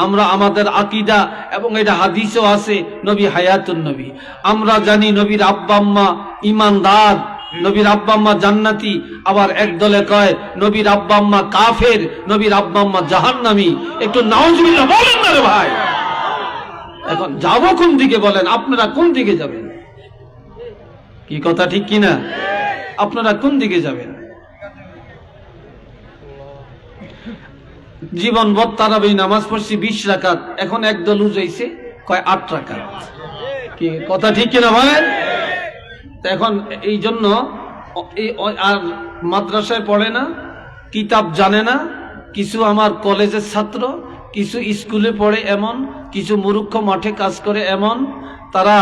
Speaker 1: আমরা আমাদের আকীদা এবং এটা হাদিসেও আছে নবী হায়াতুন নবী। আমরা জানি নবীর আব্বা আম্মা ঈমানদার, নবীর আব্বা আম্মা জান্নাতি। আবার এক দলে কয় নবীর আব্বা আম্মা কাফের, নবীর আব্বা আম্মা জাহান্নামী। একটু নাউজুবিল্লাহ বলেন না রে ভাই। এখন যাবো কোন দিকে বলেন? আপনারা কোন দিকে যাবেন? কি কথা ঠিক কিনা? আপনারা কোন দিকে যাবেন? জীবনভর তারাবি নামাজ পড়ছি 20 রাকাত, এখন একদল উজাইছে কয় 8 রাকাত। কি কথা ঠিক কিনা বলেন? এখন এই জন্য আর মাদ্রাসায় পড়ে না, কিতাব জানে না। কিছু আমার কলেজের ছাত্র, কিছু স্কুলে পড়ে এমন, কিছু মূর্খ মাঠে কাজ করে এমন। তারা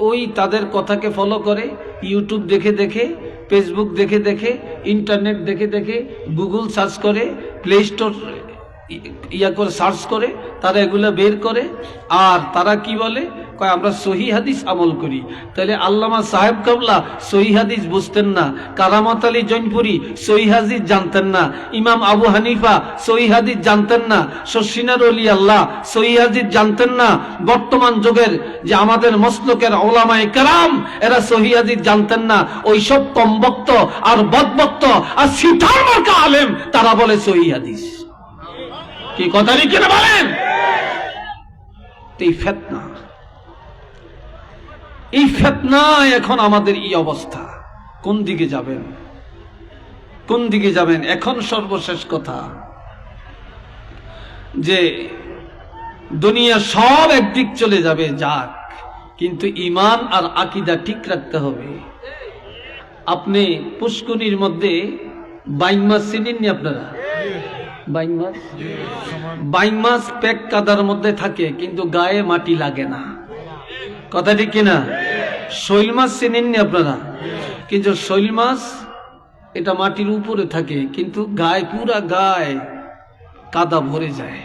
Speaker 1: ওই তাদের কথাকে ফলো করে, ইউটিউব দেখে দেখে, ফেসবুক দেখে দেখে, ইন্টারনেট দেখে দেখে, গুগল সার্চ করে, প্লে স্টোর করে সার্চ করে তারা এগুলো বের করে। আর তারা কি বলে? কয় আমরা সহি হাদিস আমল করি। তাহলে আল্লামা সাহেব কাবলা সহি হাদিস বুঝতেন না, কারামত আলী জৈনপুরি সহি হাদিস জানতেন না, ইমাম আবু হানিফা সহি হাদিস জানতেন না, শশিনার ওলি আল্লাহ সহি হাদিস জানতেন না। বর্তমান যুগের যে আমাদের মসলকের ওলামায়ে কেরাম, এরা সহি হাদিস জানতেন না। ওইসব কমবক্ত আর বদবক্ত আর সিটার মার্কা আলেম তারা বলে সহি হাদিস। কি কথা লিখে বলেন? এই ফিতনা, এই ফিতনা এখন আমাদের এই অবস্থা। কোন দিকে যাবেন? কোন দিকে যাবেন? এখন সর্বশেষ কথা যে দুনিয়া সব একদিক চলে যাবে, যাক, কিন্তু ঈমান আর আকীদা ঠিক রাখতে হবে। আপনি পুষ্কুনির মধ্যে বাইং মাছ চিনেননি আপনারা? বাইং মাছ, বাইং মাছ পেক কাদার মধ্যে থাকে কিন্তু গায়ে মাটি লাগে না। কথা ঠিক কিনা? শৈল মাছ চিনেননি আপনারা? কিন্তু শৈল মাছ এটা মাটির উপরে থাকে কিন্তু গায়ে, পুরা গায়ে কাদা ভরে যায়।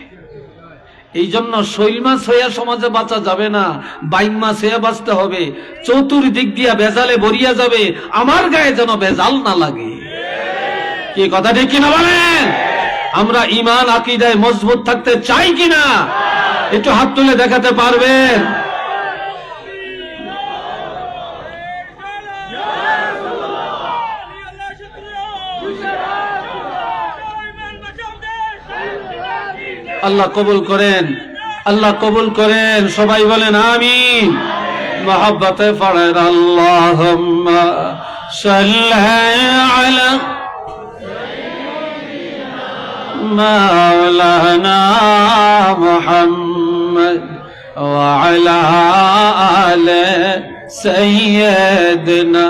Speaker 1: এই জন্য শৈল মাছ হইয়া সমাজে বাঁচা যাবে না, বাইং মাছ হইয়া বাঁচতে হবে। চতুর্দিক দিয়া ভেজালে ভরিয়া যাবে, আমার গায়ে যেন ভেজাল না লাগে। কি কথা ঠিক কিনা বলেন? আমরা ঈমান আকীদায় মজবুত থাকতে চাই কিনা? একটু হাত তুলে দেখাতে পারবেন? আল্লাহ কবুল করেন, আল্লাহ কবুল করেন। সবাই বলেন আমিন। মহব্বতে পড়েন আল্লাহুম্মা সাল্লি আলা মাওলানা মুহাম্মদ ওয়া আলা আলি সাইয়্যিদিনা।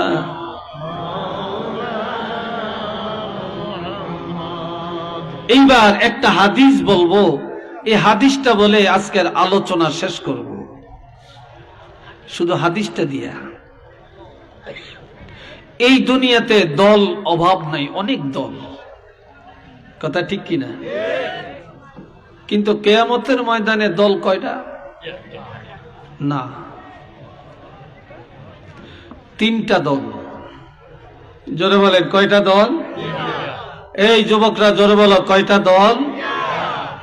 Speaker 1: এইবার একটা হাদিস বলবো, এই হাদিসটা বলে আজকের আলোচনা শেষ করব। শুধু হাদিসটা দিয়া। এই দুনিয়াতে দল অভাব নাই, অনেক দল। কথা ঠিক কিনা? কিন্তু কিয়ামতের ময়দানে দল কয়টা? না, 3টা দল। জোরে বলেন কয়টা দল? এই যুবকরা জোরে বলো কয়টা দল?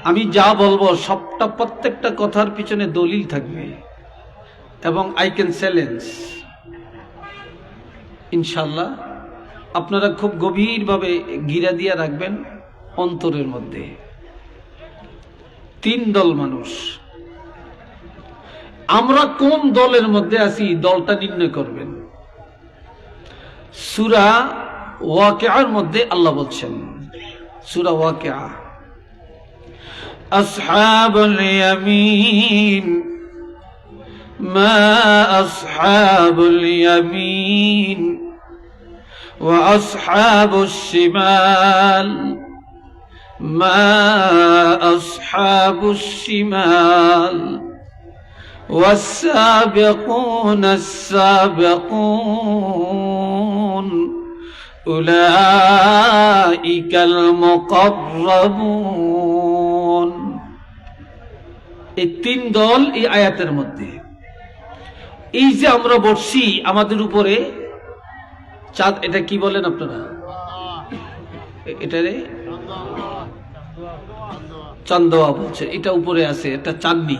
Speaker 1: আমি যা বলবো সবটা, প্রত্যেকটা কথার পিছনে দলিল থাকবে এবং আই ক্যান চ্যালেঞ্জ ইনশাল্লাহ। আপনারা খুব গভীরভাবে গিরা দিয়া রাখবেন অন্তরের মধ্যে। 3 দল মানুষ। আমরা কোন দলের মধ্যে আছি দলটা নির্ণয় করবেন। সূরা ওয়াকিয়ার মধ্যে আল্লাহ বলছেন, সূরা ওয়াকিয়া, আসহাবুল ইয়ামিন ما أصحاب اليمين وأصحاب الشمال ما أصحاب الشمال والسابقون السابقون أولئك المقربون এই তিন দল এই আয়াতের মধ্যে। এই যে আমরা বসছি আমাদের উপরে চাঁদ, এটা কি বলেন আপনারা? এটারে চান্দোয়া বলছে, এটা উপরে আছে, এটা চাঁদনি,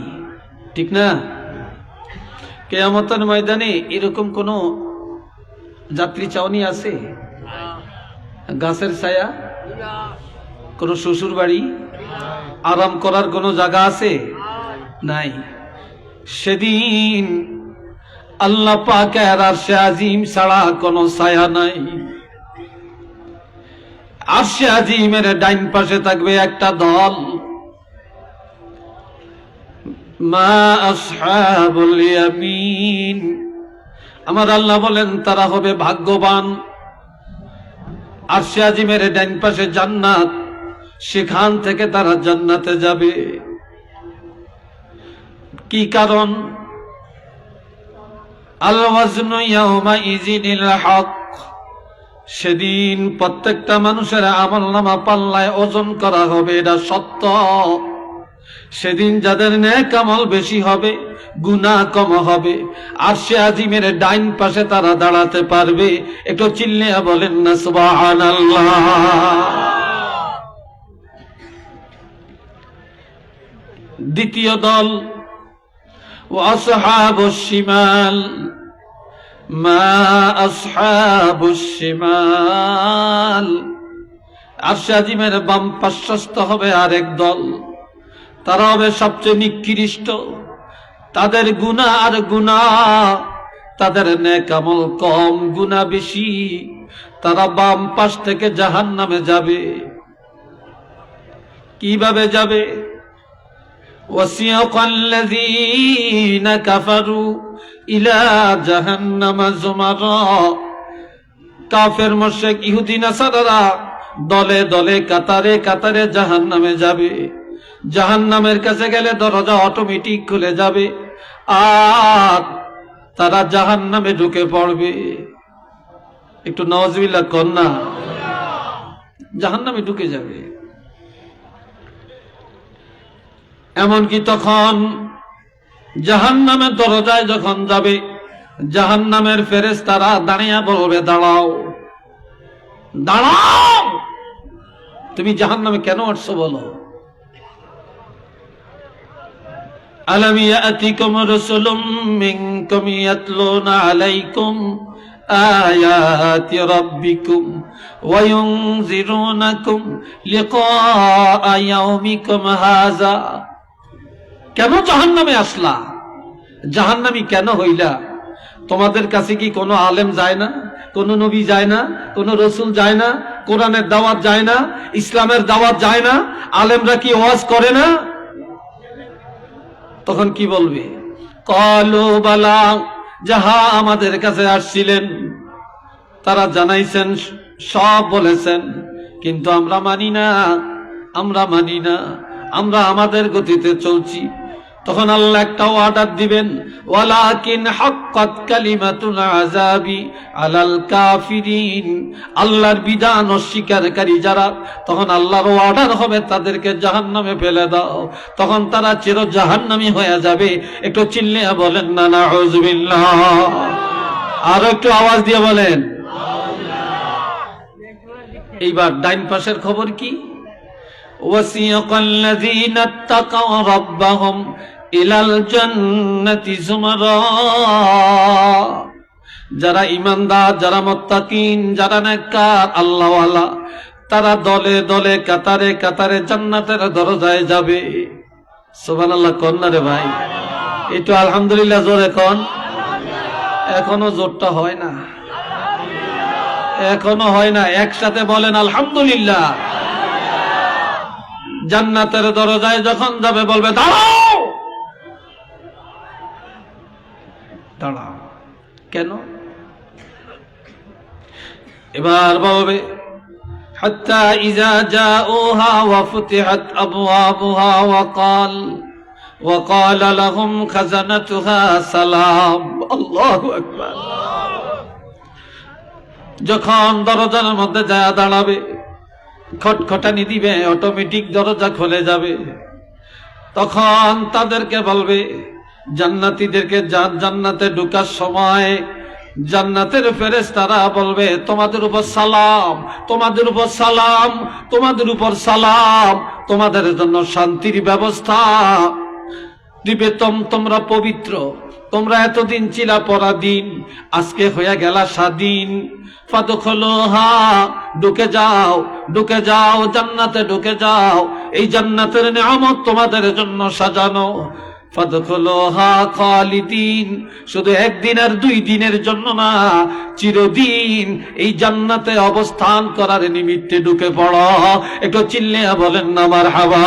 Speaker 1: ঠিক না? কিয়ামতের ময়দানে এরকম কোন যাত্রী চাউনি আছে? গাছের ছায়া, কোন শ্বশুর বাড়ি, আরাম করার কোন জায়গা আছে? নাই। সেদিন আল্লাহ পাকের আরশে আজিম ছাড়া কোন ছায়া নাই। আরশে আজিমের ডাইন পাশে থাকবে একটা দল, মা আসহাবুল ইয়ামিন। আমার আল্লাহ বলেন তারা হবে ভাগ্যবান। আরশে আজিমের ডাইন পাশে জান্নাত, সেখান থেকে তারা জান্নাতে যাবে। কি কারণ? আল ওয়াজনু ইয়াউমাইযিনিল হক, সেদিন প্রত্যেকটা মানুষের আমলনামা পাল্লায় ওজন করা হবে, এটা সত্য। সেদিন যাদের নেক আমল বেশি হবে, গুনাহ কম হবে। আরশে আজিমের ডাইন পাশে তারা দাঁড়াতে পারবে। একটু চিল্লিয়া বলেন না সুবহানাল্লাহ। দ্বিতীয় দল ওয়াসহাবুশ শিমাল মা আসহাবুশ শিমাল। আরশে আজিমের বাম পার্শ্বস্থ হবে আরেক দল, তারা হবে সবচেয়ে নিকৃষ্ট। তাদের গুনাহ আর গুনাহ, তাদের নেক আমল কম, গুনাহ বেশি। তারা বাম পাশ থেকে জাহান্নামে যাবে। কিভাবে যাবে? وسيق الذين كفروا إلى جهنم زمرا। কাফের মুশরিক ইহুদি নাসারারা দলে দলে কাতারে কাতারে জাহান্নামে যাবে। জাহান্নামের কাছে গেলে দরজা অটোমেটিক খুলে যাবে, আর তারা জাহান্নামে ঢুকে পড়বে। একটু নাউজুবিল্লাহ কর না। জাহান্নামে ঢুকে যাবে। এমনকি তখন জাহান্নামের দরজায় যখন যাবে, জাহান্নামের ফেরেশতারা দাঁড়িয়ে বলবে, দাঁড়াও দাঁড়াও, তুমি জাহান্নামে কেন আসছো বলো? আলাম ইয়াতিকুম রাসূলুম মিনকুম ইয়াতলুনা আলাইকুম আয়াতি রাব্বিকুম ওয়া ইউনযিরুনাকুম লিকা ইয়াউমিকুম হাযা। কেন জাহান্নামে আসলা? জাহান্নামী কেন হইলা? তোমাদের কাছে কি কোনো আলেম যায় না? কোন নবী যায় না? কোন রসুল যায় না? কোরআনের দাওয়াত যায় না? ইসলামের দাওয়াত যায় না? আলেমরা কি ওয়াজ করে না? তখন কি বলবে? ক্বালু বালা, যাহা আমাদের কাছে আসছিলেন তারা জানাইছেন, সব বলেছেন, কিন্তু আমরা মানি না, আমরা মানি না, আমরা আমাদের গতিতে চলছি। তখন আল্লাহ একটা অর্ডার দিবেন, ওয়ালাকিন হাক্কাত কালিমাতুল আযাবি আলাল কাফিরিন। আল্লাহর বিধান অস্বীকারী যারা, তখন আল্লাহর অর্ডার হবে তাদেরকে জাহান্নামে ফেলে দাও। তখন তারা চির জাহান্নামী হয়ে যাবে। একটু চিল্লিয়া বলেন না নাউযুবিল্লাহ। আর একটু আওয়াজ দিয়ে বলেন। এইবার ডাইন পাশের খবর কি? ওয়াসিয়াকাল্লাযীনা তাকাও রাব্বাহুম ইলাল জান্নাতি যুমারা। যারা ঈমানদার, যারা মুত্তাকিন, যারা নেককার আল্লাহওয়ালা, তারা দলে দলে কাতারে কাতারে জান্নাতের দরজায় যাবে। সুবহানাল্লাহ কোন না রে ভাই? একটু আলহামদুলিল্লাহ জোরে কোন। এখনো জোরটা হয় না, এখনো হয় না। একসাথে বলেন আলহামদুলিল্লাহ। জান্নাতের দরজায় যখন যাবে বলবে দাঁড়াও। কেন? এবার বলবে হাত্তা ইযা জাউহা ওয়া ফুতিহাত আবওয়াবুহা ওয়া ক্বালা লাহুম খাজানাতুহা সালাম। আল্লাহু আকবার। যখন দরজার মধ্যে যায় দাঁড়াবে, খটখটানি দিবে, অটোমেটিক দরজা খুলে যাবে। তখন তাদেরকে বলবে, জান্নাতীদেরকে জান্নাতে ঢোকার সময় জান্নাতের ফেরেশতারা বলবে, তোমাদের উপর সালাম, তোমাদের উপর সালাম, তোমাদের উপর সালাম, তোমাদের জন্য শান্তির ব্যবস্থা দিবে। তোমরা পবিত্র, তোমরা এতদিন ছিলা পরাধীন, আজকে হয়ে গেলা স্বাধীন। ফাদখুলুহা, ঢুকে যাও, ঢুকে যাও, জান্নাতে ঢুকে যাও। এই জান্নাতের নিয়ামত তোমাদের জন্য সাজানো। ফাদখুলুহা খালিদিন, শুধু একদিন আর 2 দিনের জন্য না, চিরদিন এই জান্নাতে অবস্থান করার নিমিত্তে ঢুকে পড়ো। একটু চিল্লিয়া বলেন না মারহাবা।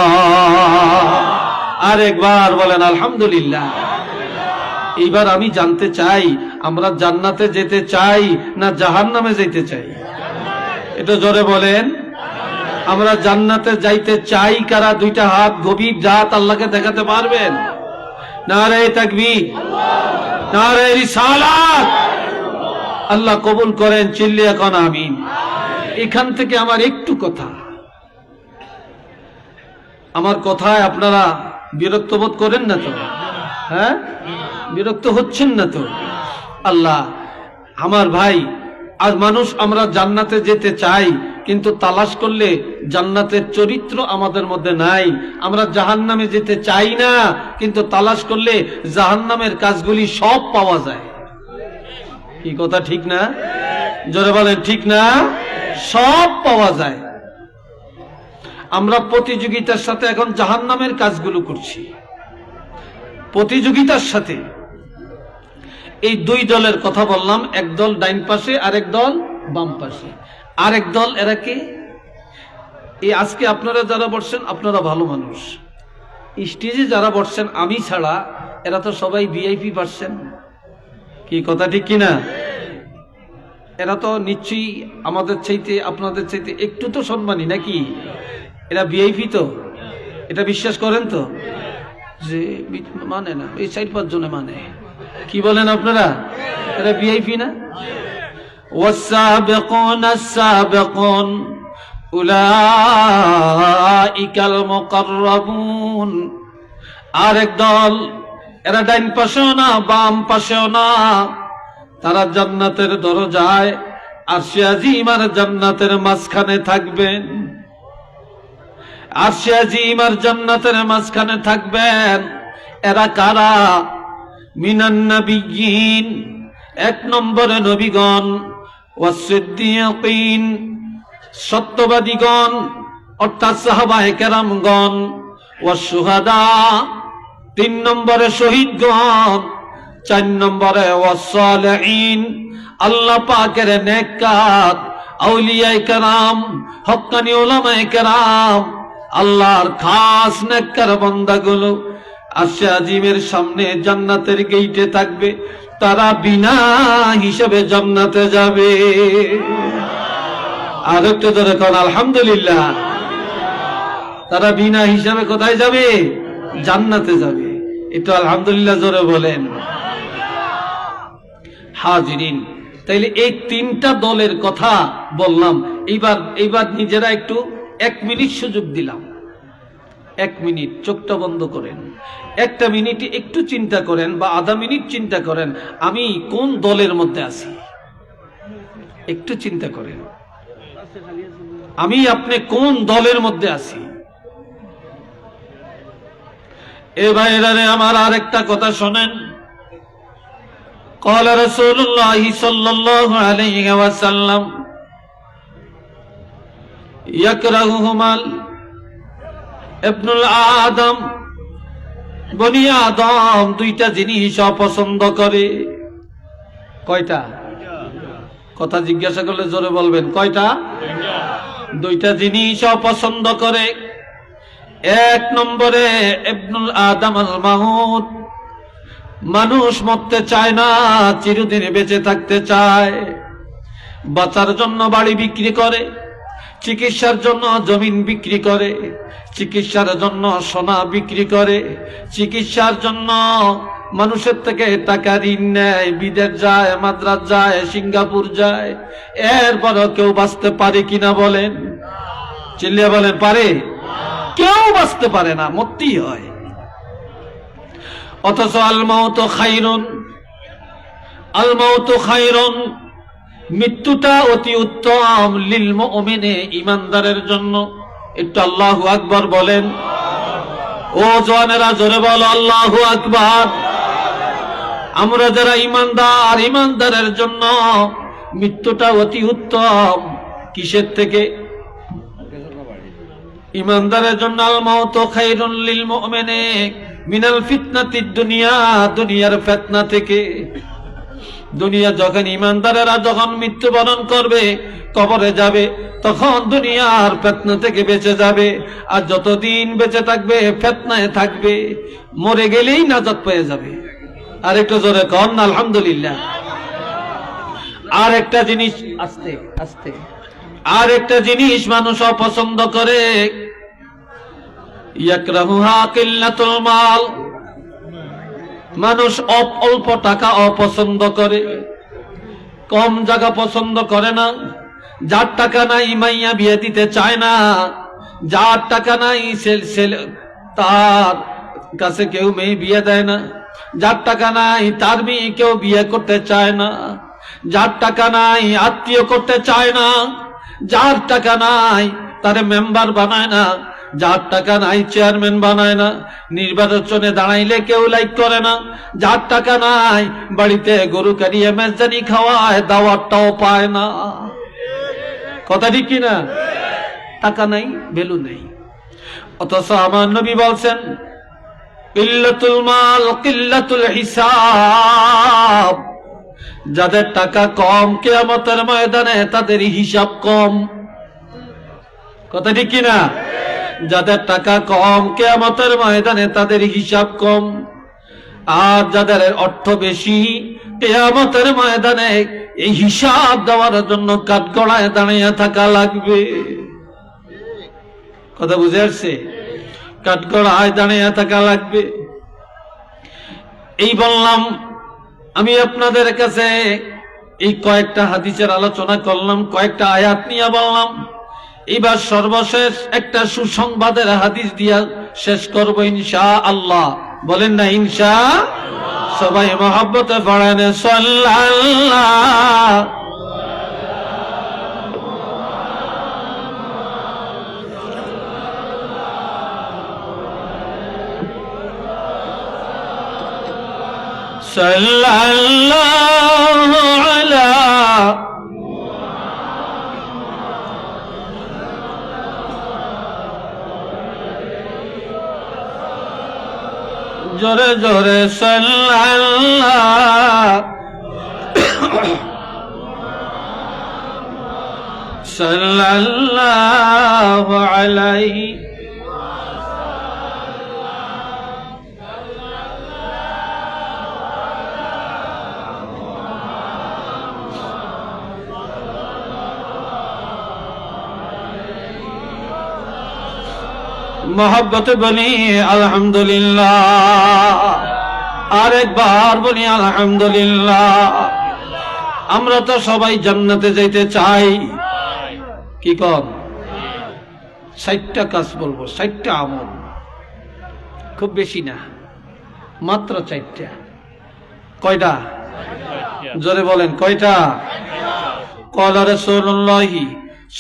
Speaker 1: আরেকবার বলেন আলহামদুলিল্লাহ। এইবার আমি জানতে চাই, আমরা জান্নাতে যেতে চাই না জাহান্নামে যেতে চাই? এটা জোরে বলেন। আমরা জান্নাতে যাইতে চাই কারা? 2টা হাত গভীর জাত আল্লাহকে দেখাতে পারবেন? নারে তাকবীর, নারে রিসালাত। আল্লাহ কবুল করেন, চিল্লিয়া কোন আমিন। এখান থেকে আমার একটু কথা, আমার কথায় আপনারা বিরক্ত বোধ করেন না তো? হ্যাঁ, বিরক্ত হচ্ছেন না তো? আল্লাহ, আমার ভাই, আজ মানুষ আমরা জান্নাতে যেতে চাই, কিন্তু তালাশ করলে জান্নাতের চরিত্র আমাদের মধ্যে নাই। আমরা জাহান্নামে যেতে চাই না, কিন্তু তালাশ করলে জাহান্নামের কাজগুলি সব পাওয়া যায়। কি কথা ঠিক না? জোরে বলেন ঠিক না? সব পাওয়া যায়। আমরা প্রতিযোগিতার সাথে এখন জাহান্নামের কাজগুলো করছি, প্রতিযোগিতার সাথে। এই 2 দলের কথা বললাম, এক দল ডাইন পাশে, আরেক দল বাম পাশে। আরেক দল এরা কে? এই আজকে আপনারা যারা বসছেন, আপনারা ভালো মানুষ। স্টেজে যারা বসছেন আমি ছাড়া, এরা তো সবাই ভিআইপি পাচ্ছেন। কি কথা ঠিক কিনা? এরা তো নিশ্চয়ই আমাদের চাইতে, আপনাদের চাইতে একটু তো সম্মানী নাকি? এরা ভিআইপি তো, এটা বিশ্বাস করেন তো? যে মানে না, এই 4-5 জনে মানে। কি বলেন আপনারা? এরা ভিআইপি না? والسابقون السابقون أولئك المقربون। আরেক দল, এরা ডাইন পাশেও না বাম পাশেও না, তারা জান্নাতের দরজায় আরশে আজিম আর জান্নাতের মাঝখানে থাকবেন। আরশে আজিম আর জান্নাতের মাঝখানে থাকবেন। এরা কারা? মিনান নাবিয়্যিন, 1 নম্বরে নবীগণ, ওয়াসসিদ্দীকিন, সত্যবাদীগণ অর্থাৎ সাহাবায়ে কেরামগণ, ওয়াসশুহাদা, 3 নম্বরে শহীদগণ, 4 নম্বরে ওয়াসসালিহিন, আল্লাহ পাকের নেককার আউলিয়ায়ে কেরাম, হক্কানি উলামায়ে কেরাম, আল্লাহর খাস নেককার বান্দাগুলো আরশে আজিমের সামনে জান্নাতের গেইটে থাকবে। তারা বিনা হিসাবে জান্নাতে যাবে। আর একটু ধরে কোন আলহামদুলিল্লাহ। তারা বিনা হিসাবে কোথায় যাবে? জান্নাতে যাবে। একটু আলহামদুলিল্লাহ জোরে বলেন। হাজিরিন, তাইলে এই 3টা দলের কথা বললাম। এইবার নিজেরা একটু 1 মিনিট সুযোগ দিলাম। 1 মিনিট চোখটা বন্ধ করেন, 1টা মিনিট একটু চিন্তা করেন, বা আধা মিনিট চিন্তা করেন, আমি কোন দলের মধ্যে আছি। একটু চিন্তা করেন, আমি আপনি কোন দলের মধ্যে আছি। এ ভাইরা রে আমার আরেকটা কথা শোনেন। قال رسول الله صلى الله عليه وسلم يكرههما ইবনুল আদম, বনি আদম 2টা জিনিস অপছন্দ করে। কয়টা? কথা জিজ্ঞাসা করলে জোরে বলবেন। কয়টা? 2টা জিনিস অপছন্দ করে। 1 নম্বরে ইবনুল আদম আল মাউত, মানুষ মরতে চায় না, চিরদিন বেঁচে থাকতে চায়। বাঁচার জন্য বাড়ি বিক্রি করে, চিকিৎসার জন্য জমিন বিক্রি করে, চিকিৎসার জন্য সোনা বিক্রি করে, চিকিৎসার জন্য মানুষের থেকে টাকা ঋণ নেয়, বিদেশ যায়, মাদ্রাজ যায়, সিঙ্গাপুর যায়। এরপরও কেউ বাঁচতে পারে কিনা বলেন? চিল্লিয়ে বলেন, পারে? কেউ বাঁচতে পারে না, মরতেই হয়। অথচ আল মাউতু খায়রুন, আল মাউতু খায়রুন, মৃত্যুটা অতি উত্তম লিল মুমিনে, ঈমানদারের জন্য। একটু আল্লাহু আকবার বলেন। ও জওয়ানেরা জোরে বলো আল্লাহু আকবার। আমরা যারা ঈমানদার, ঈমানদারের জন্য মৃত্যুটা অতি উত্তম। কিসের থেকে? ঈমানদারের জন্য আল মাউতু খায়রুন লিল মুমিনে মিনাল ফিতনাতিদ দুনিয়া, দুনিয়ার ফিতনা থেকে। দুনিয়া যখন ঈমানদারেরা যখন মৃত্যুবরণ করবে, কবরে যাবে, তখন দুনিয়ার ফিতনা থেকে বেঁচে যাবে। আর যতদিন বেঁচে থাকবে ফিতনায় থাকবে, মরে গেলেই নাজাত পেয়ে যাবে। আর একটু জোরে কন আলহামদুলিল্লাহ। আর একটা জিনিস, আস্তে আস্তে, আর একটা জিনিস মানুষ অপছন্দ করে, ইয়াকরাহুহা কিল্লাতুল মাল। মানুষ অল্প টাকা অপছন্দ করে, কম জায়গা পছন্দ করে না। যার টাকা নাই মাইয়া বিয়ে দিতে চায় না, যার টাকা নাই তার কাছে কেউ মেয়ে বিয়ে দেয় না, যার টাকা নাই তার মেয়ে কেউ বিয়ে করতে চায় না, যার টাকা নাই আত্মীয় করতে চায় না, যার টাকা নাই তারে মেম্বার বানায় না, যার টাকা নাই চেয়ারম্যান বানায় না, নির্বাচনে দাঁড়াইলে কেউ লাইক করে না, যার টাকা নাই বাড়িতে গরু কারিয়ে মেজদানি খাওয়ায়, দাওয়াতটাও পায় না। কথা ঠিক কিনা? টাকা নাই, ভ্যালু নেই। অথচ আমার নবী বলছেন, কিল্লাতুল মাল কিল্লাতুল হিসাব। যাদের টাকা কম, কিয়ামতের ময়দানে তাদের হিসাব কম। কথা ঠিক কিনা? যাদের টাকা কম, কিয়ামতের ময়দানে তাদের হিসাব কম। আর যাদের অর্থ বেশি, কিয়ামতের ময়দানে এই হিসাব দেওয়ার জন্য কাঠগড়ায় দাঁড়িয়ে থাকা লাগবে। কথা বুঝে আসছে? কাঠগড়ায় দাঁড়িয়ে থাকা লাগবে। এই বললাম, আমি আপনাদের কাছে এই কয়েকটা হাদিসের আলোচনা করলাম, কয়েকটা আয়াত নিয়ে বললাম। এবার সর্বশেষ একটা সুসংবাদের হাদিস দিয়া শেষ করব ইনশাআল্লাহ। বলেন না ইনশাআল্লাহ? সবাই মহব্বতে পড়েন সাল্লাল্লাহ। সাল্লাল্লাহু আলা জোরে জোরে সাল্লাল্লাহ সাল্লাল্লাহু আলাইহি मोहब्बत बनी अल्हम्दुलिल्लाह। आरेकबार बनी अल्हम्दुलिल्लाह। আমরা তো সবাই জান্নাতে যাইতে চাই। কি কর? 60টা কাজ বলবো, 60টা আমল, খুব বেশি না, মাত্র 4টা। কয়টা? জোরে বলেন কয়টা? ক্বালা রাসূলুল্লাহি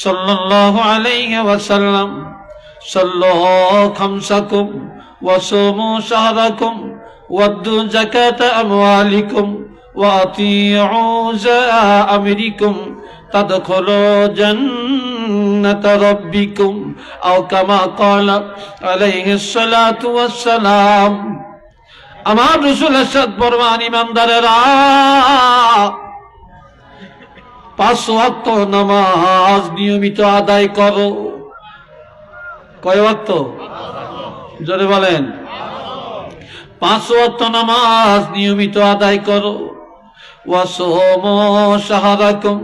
Speaker 1: সাল্লাল্লাহু আলাইহি ওয়াসাল্লাম সল্লু খামসাকুম ওয়াসুমু শাহরাকুম ওয়াদ্দু যাকাতা আমওয়ালিকুম ওয়াতিউ আমরিকুম তাদখুলু জান্নাতা রাব্বিকুম আও কামা ক্বালা আলাইহিস সালাতু ওয়াসসালাম। আমার রাসূল ইরশাদ ফরমান, ইমানদারেরা 5 ওয়াক্ত নামাজ নিয়মিত আদায় করো। কয় ওয়াক্ত? জোরে বলেন। 5 ওয়াক্ত নামাজ নিয়মিত আদায় করো। ওয়াসুমু শাহরাকুম,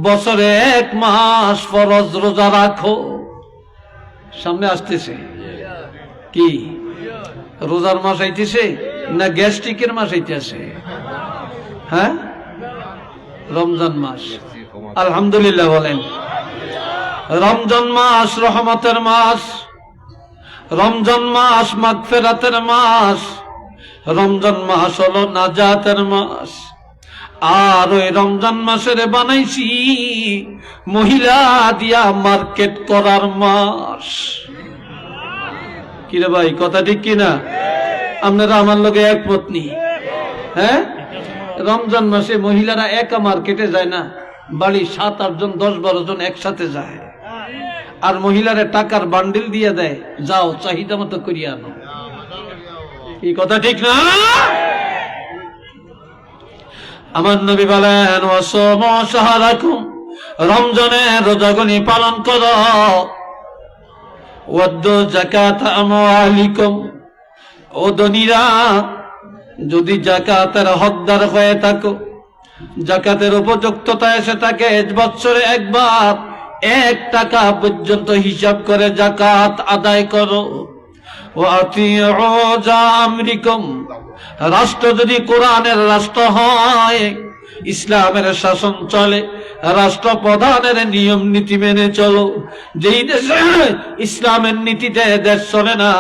Speaker 1: বছরে 1 মাস ফরজ রোজা রাখো। সামনে আসতেছে কি? রোজার মাস আইতেছে না গ্যাস্ট্রিকের মাস আইতেছে? হ্যাঁ, রমজান মাস। আলহামদুলিল্লাহ বলেন। রমজান মাস রহমতের মাস, রমজান মাস মাগফিরাতের মাস, রমজান মাস হলো নাজাতের মাস। আর ওই রমজান মাসের বানাইছি মহিলা দিয়া মার্কেট করার মাস। কিরে ভাই, কথা ঠিক কিনা? আপনারা আমার লগে এক পত্নী? হ্যাঁ, রমজান মাসে মহিলারা একা মার্কেটে যায় না, বাড়ি 7-8 জন 10-12 জন একসাথে যায়। আর মহিলারা টাকার বান্ডিল দিয়ে দেয়, যাও চাহিদা মতো করিয়া আনো। কি কথা ঠিক না? আমার নবী বলেন, ওয়াসুমু শাহরাকুম, রমজানের রোজাগুলি পালন করো। ওয়াদ্দু যাকাত আমওয়ালিকুম, ও ধনীরা, যদি যাকাতের হকদার হয়ে থাকো, যাকাতের উপযুক্ততা এসে থাকে, বছরে একবার 1 টাকা পর্যন্ত হিসাব করে যাকাত আদায় করো। ওয়াতিউ আমরিকুম, রাষ্ট্র যদি কোরআনের রাষ্ট্র হয়, ইসলামের শাসন চলে, রাষ্ট্রপ্রধানের নিয়ম নীতি মেনে চলো। যেই দেশে ইসলামের নীতিতে দেশ চলে না,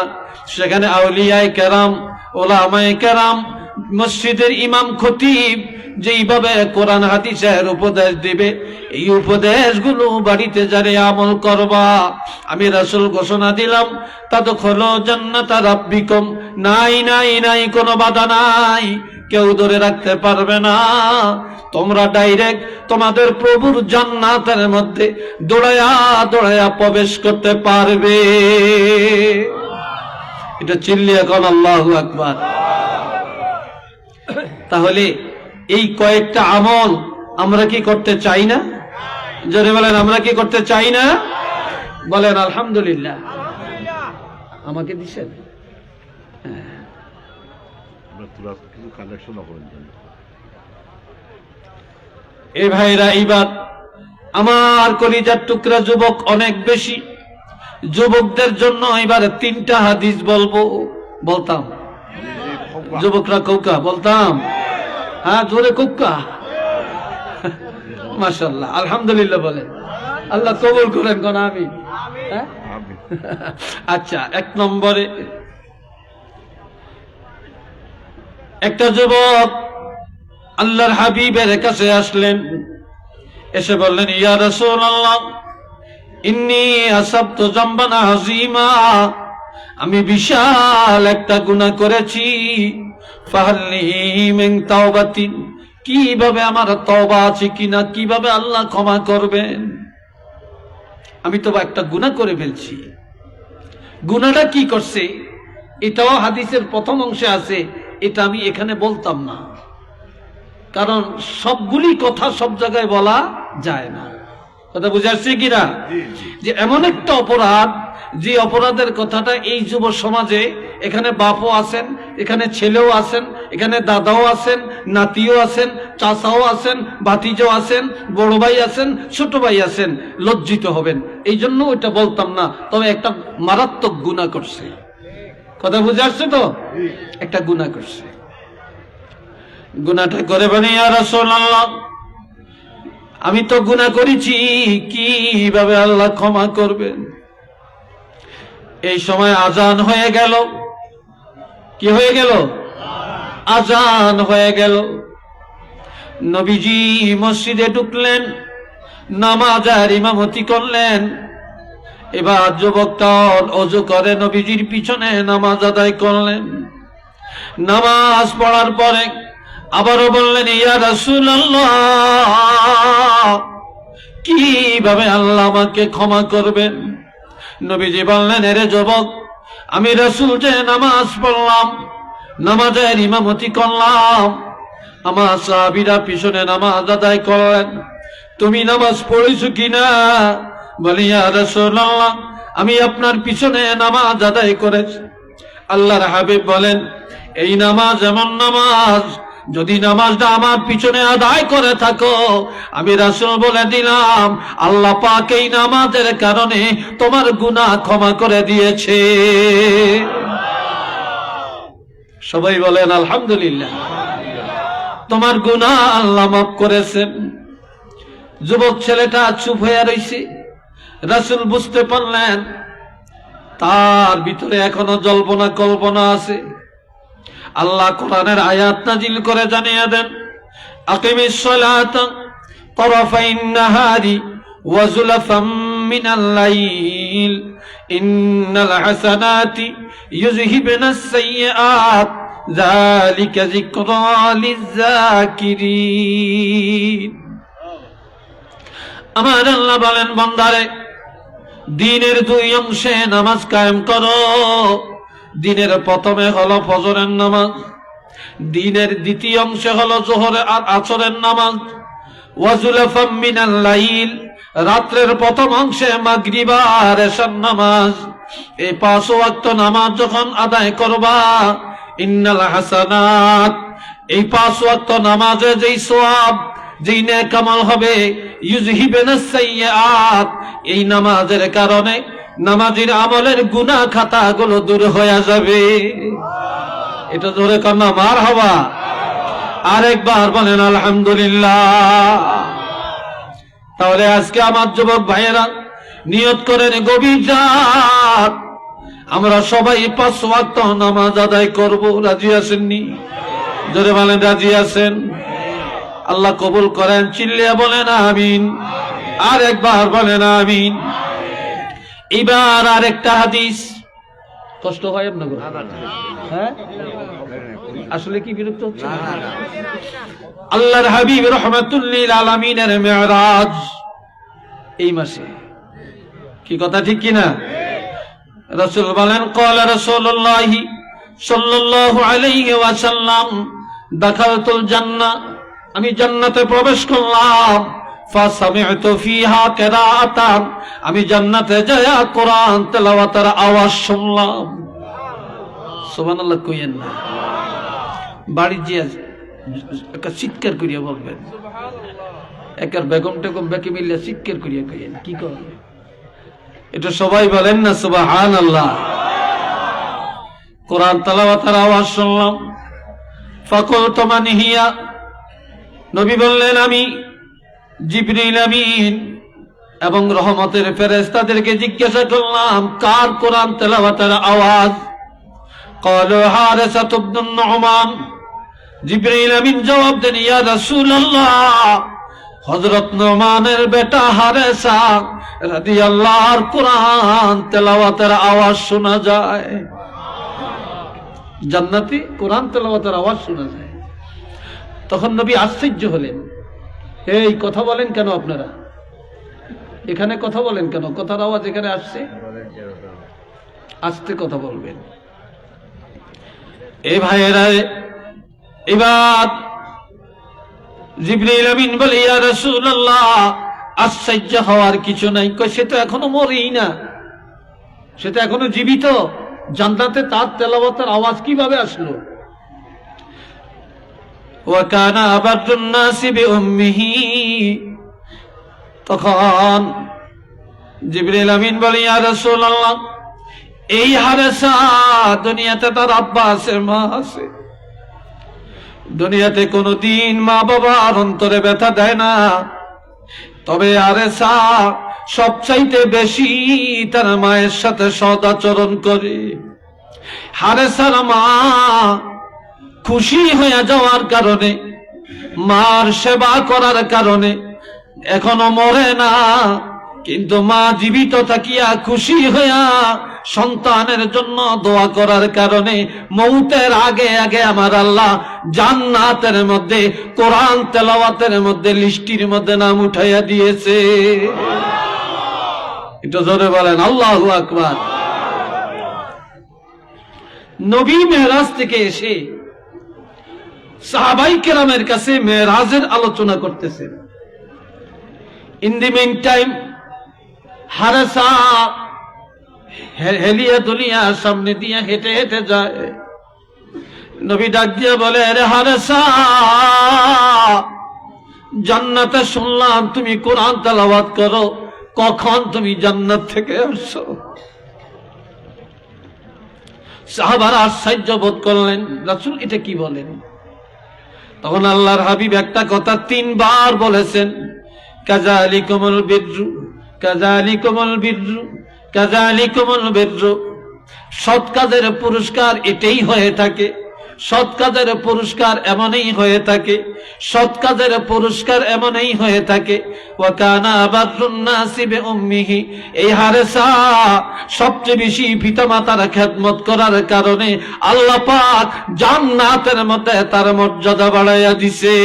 Speaker 1: সেখানে আউলিয়ায়ে কেরাম, ওলামায়ে কেরাম, মসজিদের ইমাম খতিব যেইভাবে কোরআন হাদিসের উপদেশ দিবে, এই উপদেশগুলো বাড়িতে যারে আমল করবা, আমি রাসূল ঘোষণা দিলাম, তাদখুলু জান্নাতা রাব্বিকুম, নাই নাই নাই, কোনো বাধা নাই, কেউ ধরে রাখতে পারবে না। তোমরা ডাইরেক্ট তোমাদের প্রভুর জান্নাতের মধ্যে দৌড়ায়া দৌড়ায়া প্রবেশ করতে পারবে। এটা চিল্লিয়া কোন আল্লাহু আকবার। তাহলে এই কয়েকটা আমল আমরা কি করতে চাই না? জোরে বলেন, আমরা কি করতে চাই না? বলেন আলহামদুলিল্লাহ। আমাকে দিছেন? এ ভাইরা, এইবার আমার কলিজার টুকরা যুবক অনেক বেশি, যুবকদের জন্য এবার 3টা হাদিস বলবো। বলতাম যুবকরা কৌকা বলতাম? হ্যাঁ, জোরে কৌকা। মাশাআল্লাহ, আলহামদুলিল্লাহ বলেন। আল্লাহ কবুল করেন কোন আমিন। আচ্ছা, 1 নম্বরে একটা যুবক আল্লাহর হাবিবের কাছে আসলেন, এসে বললেন, ইয়া রাসূলুল্লাহ, ইন্নী আসাবতু যামবান আযীমা, আমি বিশাল একটা গুনাহ করেছি, ফাহাল্লি মিন তাওবাতিন, কিভাবে আমার তওবা আছে কিনা, কিভাবে আল্লাহ ক্ষমা করবেন? আমি তো একটা গুনাহ করে ফেলছি। গুনাহটা কি করছে এটাও হাদিসের প্রথম অংশে আছে, এটা আমি এখানে বলতাম না, কারণ সবগুলি কথা সব জায়গায় বলা যায় না। কথা বুঝে আসছে কিনা? যে এমন একটা অপরাধ, যে অপরাধের কথাটা এই যুব সমাজে, এখানে বাপও আছেন, এখানে ছেলেও আছেন, এখানে দাদাও আছেন, নাতিও আছেন, চাচাও আছেন, ভাতিজাও আছেন, বড় ভাই আছেন, ছোট ভাই আছেন, লজ্জিত হবেন। এই জন্য ওইটা বলতাম না, তবে একটা মারাত্মক গুনাহ করছে। কথা বুঝে আসছে তো? একটা গুনাহ করছে। গুনাহটা করে বলে, ইয়া রাসূলুল্লাহ, আমি তো গুনাহ করেছি, কিভাবে আল্লাহ ক্ষমা করবেন? এই সময় আজান হয়ে গেল। কি হয়ে গেল? আজান হয়ে গেল। নবীজি মসজিদে ঢুকলেন, নামাজের ইমামতি করলেন। এবার যুবকটা ওযু করে নবীজির পিছনে নামাজ আদায় করলেন। নামাজ পড়ার পরে আবারও বললেন, ইয়া রাসূলুল্লাহ, কিভাবে আল্লাহ আমাকে ক্ষমা করবেন? নবীজি বললেন, এরে যুবক, আমি রাসূল যে নামাজ পড়লাম, নামাজের ইমামতি করলাম, আমার সাহাবীরা পিছনে নামাজ আদায় করলেন, তুমি নামাজ পড়েছো কিনা? বলি, ইয়া রাসূলুল্লাহ, আমি আপনার পিছনে নামাজ আদায় করেছি। আল্লাহর হাবিব বলেন, এই নামাজ এমন নামাজ, যদি নামাজটা আমার পিছনে আদায় করে থাকো, আমি রাসূল বলে দিলাম আল্লাহ পাক এই নামাজের কারণে তোমার গুনাহ ক্ষমা করে দিয়েছে। সবাই বলেন আলহামদুলিল্লাহ। তোমার গুনাহ আল্লাহ মাফ করেছেন। যুবক ছেলেটা চুপ হয়ে রইছে। রাসূল বুঝতে পারলেন তার ভিতরে এখনো জল্পনা কল্পনা আছে। আল্লাহ কোরআনের আয়াত নাজিল করে জানিয়ে দেন, আকিমিস সালাতা তারাফাইন নাহারি ওয়া যুলাফাম মিনাল লাইল ইন্নাল হাসানাতি ইউযহিবনাস সাইয়্যাত যালিকা যিকরা লিয-যাকিরিন। আমার আল্লাহ বলেন, বান্দারে দিনের দুই অংশে নামাজ কায়েম করো। দিনের প্রথমে হলো ফজরের নামাজ, দিনের দ্বিতীয় অংশে হলো যোহর আর আসরের নামাজ। ওয়াজুলাফাম মিনাল লাইল, রাত্রের প্রথম অংশে মাগরিব আর এশার নামাজ। এই 5 ওয়াক্ত নামাজ যখন আদায় করবা, ইন্নাল হাসানাত, এই 5 ওয়াক্ত নামাজে যেই সওয়াব, যেই নেক আমল হবে, ইউযহিবনাস সাইয়্যাত, এই নামাজের কারণে নামাজের আমলের গুনাহ খাতাগুলো দূর হয়ে যাবে। এটা জোরে কান্না মারহাবা। আরেকবার বলেন আলহামদুলিল্লাহ। তাহলে আজকে আমার যুবক ভাইয়েরা নিয়ত করেন, গভীর রাত আমরা সবাই 5 ওয়াক্ত নামাজ আদায় করব। রাজি আছেননি? জোরে বলেন রাজি আছেন? আল্লাহ কবুল করেন। চিল্লিয়া বলেন আমিন। আর একবার বলেন আমিন। এবার আরেকটা হাদিস। কষ্ট হয় আপনাদের? হ্যাঁ, আসলে কি বিরক্ত হচ্ছে? আল্লাহর হাবিব রাহমাতুল লিল আলামিনের মেরাজ এই মাসে। কি কথা ঠিক কিনা? রাসূল বলেন, ক্বালা রাসূলুল্লাহ সাল্লাল্লাহু আলাইহি ওয়াসাল্লাম, দাখালতুল জান্নাহ, আমি জান্নাতে প্রবেশ করলাম। ফাসামি'তু ফিহা কিরাআতান, আমি জান্নাতে যায়া কোরআন তেলাওয়াতের আওয়াজ শুনলাম। সুবহানাল্লাহ কইেন না, বাড়ি যে একটা চিৎকার করিয়া বলবেন। একার বেগম টেগম বেকে মিলিয়া চিৎকার করিয়া কইেন। কি করবে এটা সবাই বলেন না সুবহানাল্লাহ। কোরআন তেলাওয়াতের আওয়াজ শুনলাম। ফাকুলতু মান হিয়া, নবী বললেন আমি জিবরিল আমিন এবং রহমতের ফেরেশতাদেরকে জিজ্ঞাসা করলাম কার কোরআন তেলাওয়াতের আওয়াজ? ক্বালু হারিসা ইবনে নু'মান। জিবরিল আমিন জবাব দেন, ইয়া রাসূলুল্লাহ, হযরত নু'মানের বেটা হারিসা রাদিয়াল্লাহর কোরআন তেলাওয়াতের আওয়াজ শোনা যায়। জান্নাতি কোরআন তেলাওয়াতের আওয়াজ শোনা যায়। তখন নবী আশ্চর্য হলেন, এই কথা বলেন কেন আপনারা? এখানে কথা বলেন কেন? কথার আওয়াজ এখানে আসছে, আস্তে কথা বলবেন। এই ভাইয়েরা, এবার জিবরিল আমিন বলে, ইয়া রাসূলুল্লাহ, আশ্চর্য হওয়ার কিছু নাই। কই সে তো এখনো মরেই না, সে তো এখনো জীবিত। জান্নাতে তার তেলাওয়াতের আওয়াজ কিভাবে আসলো? ওয়াকানা আবাদুন নাসি বিউম্মিহি। তখন জিবরিল আমিন বলে, ইয়া রাসূলুল্লাহ, এই হারিসা দুনিয়াতে তার আব্বা আছে, মা আছে। দুনিয়াতে কোনদিন মা বাবার অন্তরে ব্যথা দেয় না, তবে হারিসা সবচাইতে বেশি তার মায়ের সাথে সদাচরণ করে। হারিসার মা খুশি হয়ে যাওয়ার কারণে, মার সেবা করার কারণে এখনো মরে না, কিন্তু মা জীবিত থাকিয়া খুশি হইয়া সন্তানের জন্য দোয়া করার কারণে মৌতের আগে আগে আমার আল্লাহ জান্নাতের মধ্যে কোরআন তেলাওয়াতের মধ্যে লিস্টির মধ্যে নাম উঠাইয়া দিয়েছে। এটা জোরে বলেন আল্লাহু আকবার। নবী মেরাজ থেকে এসে সাহাবাই কেরামের কাছে মেরাজের আলোচনা করতেছেন। ইন দি মেইন টাইম হারিসা হেলিয়া দুনিয়া সামনে দিয়া হেঁটে হেঁটে যায়। নবী ডাক দিয়ে বলে, আরে হারেসা, জান্নাতে শুনলাম তুমি কোরআন তেলাওয়াত করো, কখন তুমি জান্নাত থেকে আসছো? সাহাবারা আশ্চর্য বোধ করলেন, রাসূল এটা কি বলেন? তখন আল্লাহর হাবিব একটা কথা 3 বার বলেছেন, কাযালিকুমুল বিররু, কাযালিকুমুল বিররু, কাযালিকুমুল বিররু। সৎ কাজের পুরস্কার এটাই হয়ে থাকে, সৎ কাজের পুরস্কার এমনই হয়ে থাকে, সৎ কাজের পুরস্কার এমনই হয়ে থাকে। ওয়া কানা বাররুন নাসি বিউম্মিহি, এই হারেসা সবচেয়ে বেশি পিতামাতার খেদমত করার কারণে আল্লাহ পাক জান্নাতের মধ্যে তার মর্যাদা বাড়াইয়া দিছে।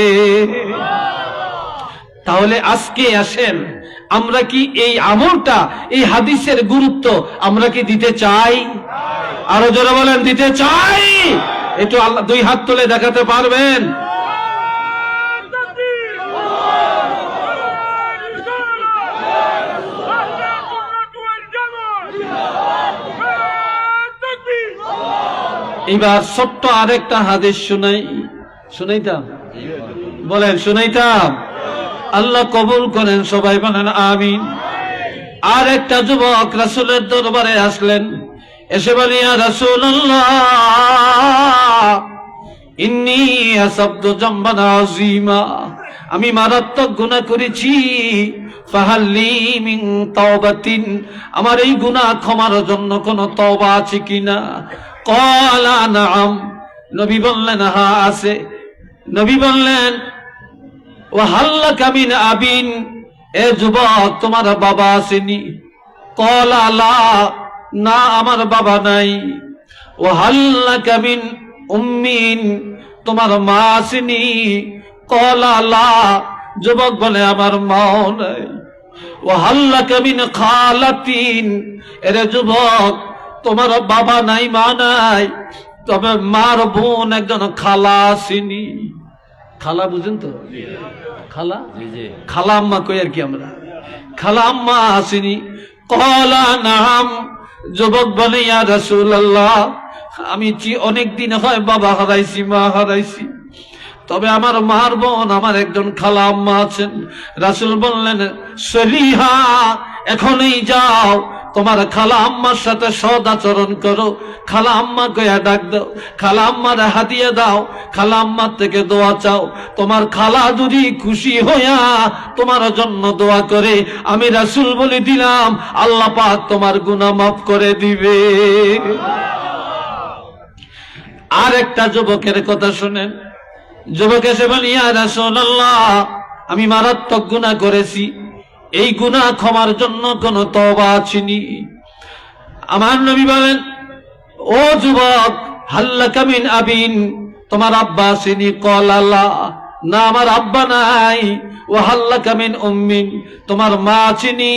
Speaker 1: তাহলে আজকে আসেন, আমরা কি এই আমলটা, এই হাদিসের গুরুত্ব আমরা কি দিতে চাই? আরো জোরে বলেন, দিতে চাই? একটু আল্লাহ 2 হাত তুলে দেখাতে পারবেন? এবার ছোট্ট আরেকটা হাদিস শুনাইতাম, বলেন শুনাইতাম? আল্লাহ কবুল করেন, সবাই বলেন আমিন। আর একটা যুবক রাসূলের দরবারে আসলেন, এসে বলে, ইয়া রাসূলুল্লাহ, ইন্নী আসাবতু যামবান আযীমা, আমি মারাত্মক গুনাহ করেছি, ফাহাল্লি মিন তাওবাতিন, আমার এই গুনাহ ক্ষমার জন্য কোনো তওবা আছে কিনা? ক্বালা নাআম, নবী বললেন হ্যাঁ আছে। নবী বললেন, ওয়া হাল্লাকা মিন আবিন, এ যুবক তোমার বাবা আসেনি? ক্বালা লা, না আমার বাবা নাই। ওয়া হাল্লাকা মিন উম্মিন, তোমার মা আসেনি? ক্বালা লা, যুবক বলে আমার মাও নাই। ওয়া হাল্লাকা মিন খালাতিন, এরে যুবক তোমার বাবা নাই, মা নাই, তবে মার বোন একজন খালা আসেনি। খালা বুঝেন তো? খালা, খালা আম্মা কই আর কি আমরা, খালা আম্মা আসেনি। ক্বালা নাম, যুবক বলে, ইয়া রাসূলুল্লাহ, আমি অনেক দিন হয় বাবা হারাইছি, মা হারাইছি, তবে আমার মার বোন, আমার একজন খালা আম্মা আছেন। রাসূল বললেন, সলিহা, এখনই যাও, তোমার খালা আম্মার সাথে সদ আচরণ করো, খালা আম্মা কইয়া ডাক দাও, খালা আম্মার হাদিয়া দাও, খালা আম্মার থেকে দোয়া চাও। তোমার খালা যদি খুশি হইয়া তোমার জন্য দোয়া করে, আমি রাসূল বলে দিলাম আল্লাহ পাক তোমার গুনাহ মাফ করে দিবে। আর একটা যুবকের কথা শুনেন, যুবক এসে বলে, ইয়া রাসূলুল্লাহ, আমি মারাত্মক গুনাহ করেছি, এই গুনাহ ক্ষমার জন্য কোন তওবা আছেনি? আমার নবী বলেন, ও যুবক, হাল্লাকা মিন আবিন, তোমার আব্বা আসেনি? ক্বালা লা, না আমার আব্বা নাই। ওয়া হাল্লাকা মিন উম্মিন, তোমার মা আসেনি?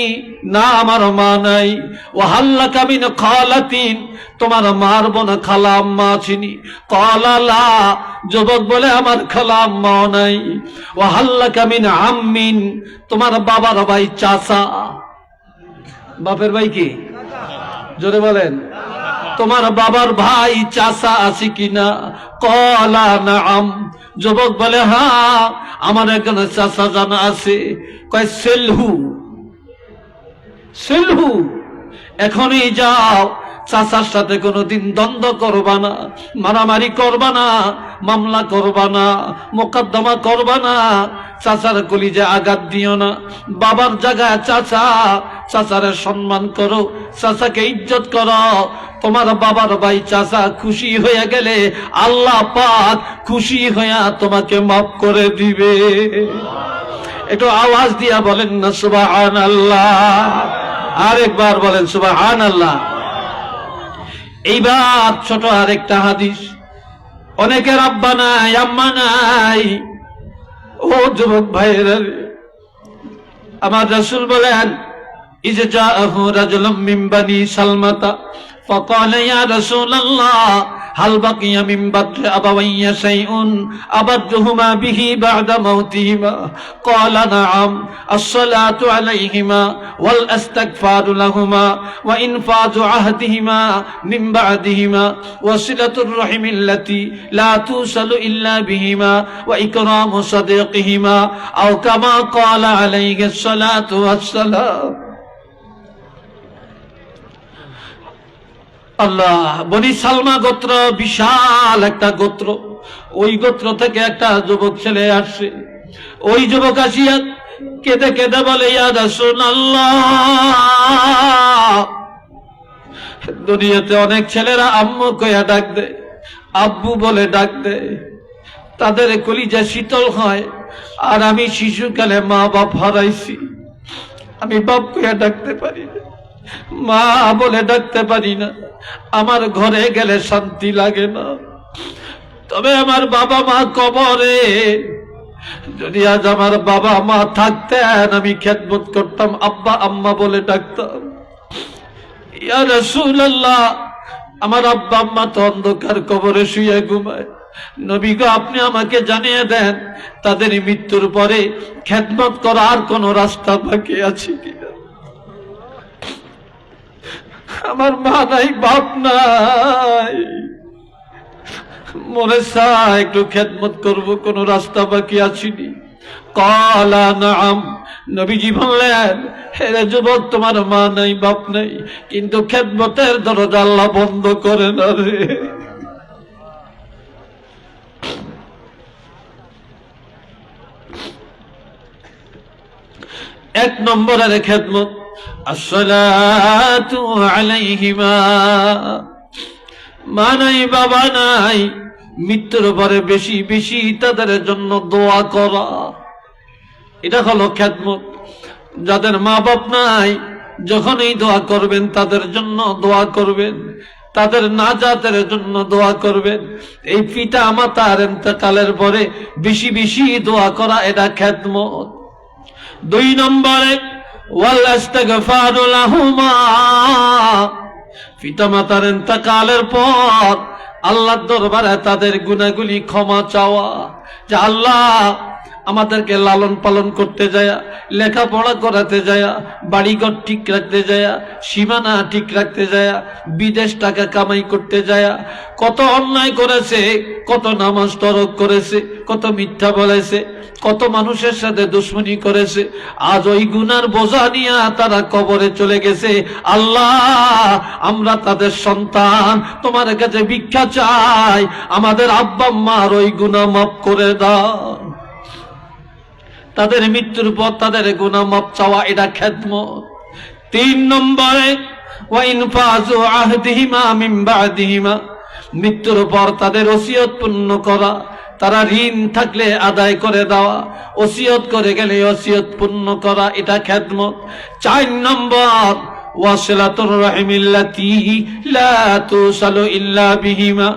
Speaker 1: না আমার মা নাই। ওয়া হাল্লাকা মিন খালাতিন, তোমার মার বোন খালা আম্মা আসেনি? ক্বালা লা, যুবক বলে আমার খালা আম্মাও নাই। ওয়া হাল্লাকা মিন আম্মিন, তোমার বাবার ভাই চাচা, বাপের ভাই কি? জোরে বলেন, তোমার বাবার ভাই চাচা আছে কিনা? ক্বালা নাআম, যুবক বলে হ্যাঁ, আমার একজন চাচা জানা আছে। কয় সেলহু, সেলহু, এখনই যাও, চাচার সাথে কোনোদিন দ্বন্দ্ব করবা না, মারামারি করবা না, মামলা করবা না, মোকদ্দমা করবা না, চাচার কলিজে আঘাত দিও না। বাবার জায়গায় চাচা, চাচারে সম্মান করো, চাচাকে ইজ্জত করো। তোমার বাবার ভাই চাচা খুশি হয়ে গেলে আল্লাহ পাক খুশি হইয়া তোমাকে মাফ করে দিবে। একটু আওয়াজ দিয়া বলেন না সুবহানাল্লাহ, আরেকবার বলেন সুবহানাল্লাহ। এইবার ছোট আরেকটা হাদিস, অনেকের আব্বা নাই, আম্মা নাই। ও যুবক ভাইয়েরা, আমার রাসূল বলেন, ইজা জাআহু রাজুলুম মিন বানি সালমাতা فقال يا رسول الله هل بقي من بر أبوي شيء أبرهما به بعد موتهما؟ قال نعم، الصلاة عليهما والاستغفار لهما وإنفاذ عهدهما من بعدهما وصلة الرحم التي لا توصل إلا بهما وإكرام صديقهما أو كما قال عليه الصلاة والسلام। আল্লাহ, বনি সালমা গোত্র বিশাল একটা গোত্র। ওই গোত্র থেকে একটা যুবক ছেলে আসছে। ওই যুবক আসিয়া কেঁদে কেঁদে বলে, ইয়া রাসূলুল্লাহ, দুনিয়াতে অনেক ছেলেরা আম্মু কইয়া ডাক দেয়, আব্বু বলে ডাক দেয়, তাদের কলিজা শীতল হয়। আর আমি শিশুকালে মা বাপ হারাইছি, আমি বাপ কইয়া ডাকতে পারি না, মা বলে ডাকতে পারি না, আমার ঘরে গেলে শান্তি লাগে না। তবে আমার বাবা মা কবরে, যদি আজ আমার বাবা মা থাকতেন আমি খেদমত করতাম, আব্বা আম্মা বলে ডাকতাম। ইয়া রাসূলুল্লাহ, আমার আব্বা আম্মা তো অন্ধকার কবরে শুয়ে ঘুমায়, নবী গো আপনি আমাকে জানিয়ে দেন তাদের মৃত্যুর পরে খেদমত করার কোন রাস্তা বাকি আছে কিনা। আমার মা নাই, বাপ নাই, মনে চায় একটু খেদমত করব, কোন রাস্তা বাকি আছিনি। কালা নাম, নবীজি বললেন, হে যুবক, তোমার মা নাই বাপ নাই, কিন্তু খেদমতের দরজা আল্লাহ বন্ধ করে না রে। এক নম্বরের খেদমত আসসালাতু আলাইহিমা। মা নাই বাবা নাই, মৃত্যুর পরে বেশি বেশি তাদের জন্য দোয়া করা, এটা হলো খেদমত। যাদের মা বাপ নাই, যখনই দোয়া করবেন তাদের জন্য দোয়া করবেন, তাদের নাজাতের জন্য দোয়া করবেন। এই পিতা মাতার ইন্তেকালের পরে বেশি বেশি দোয়া করা, এটা খেদমত। দুই নম্বরে ওয়াল ইস্তিগফারু লাহুমা, পিতামাতার ইন্তেকালের পর আল্লাহর দরবারে তাদের গুনাহগুলি ক্ষমা চাওয়া, যে আল্লাহ আমাদেরকে লালন পালন করতে যায়, লেখাপড়া করাতে যায়, বাড়িঘর ঠিক রাখতে যায়, সীমানা ঠিক রাখতে যায়, বিদেশ টাকা কামাই করতে যায়, কত অন্যায় করেছে, কত নামাজ তরক করেছে, কত মিথ্যা বলেছে, কত মানুষের সাথে দুশ্মনী করেছে। আজ ওই গুনার বোঝা নিয়ে তারা কবরে চলে গেছে। আল্লাহ, আমরা তাদের সন্তান, তোমার কাছে ভিক্ষা চাই, আমাদের আব্বা আম্মার ওই গুনাহ মাফ করে দাও। তাদের মৃত্যুর পর তাদের গুনাহ মাফ চাওয়া, এটা খেদমত। তিন নম্বরে ওয়া ইনফাযু আহদিহিমা মিন বা'দিহিমা, মৃত্যুর পর তাদের ওসিয়ত পূর্ণ করা, তারা ঋণ থাকলে আদায় করে দেওয়া, ওসিয়ত করে গেলে ওসিয়ত পূর্ণ করা, এটা খেদমত। চার নম্বর ওয়াসিলাতুর রাহিমিল্লাতী লা তুসালু ইল্লা বিহিমা,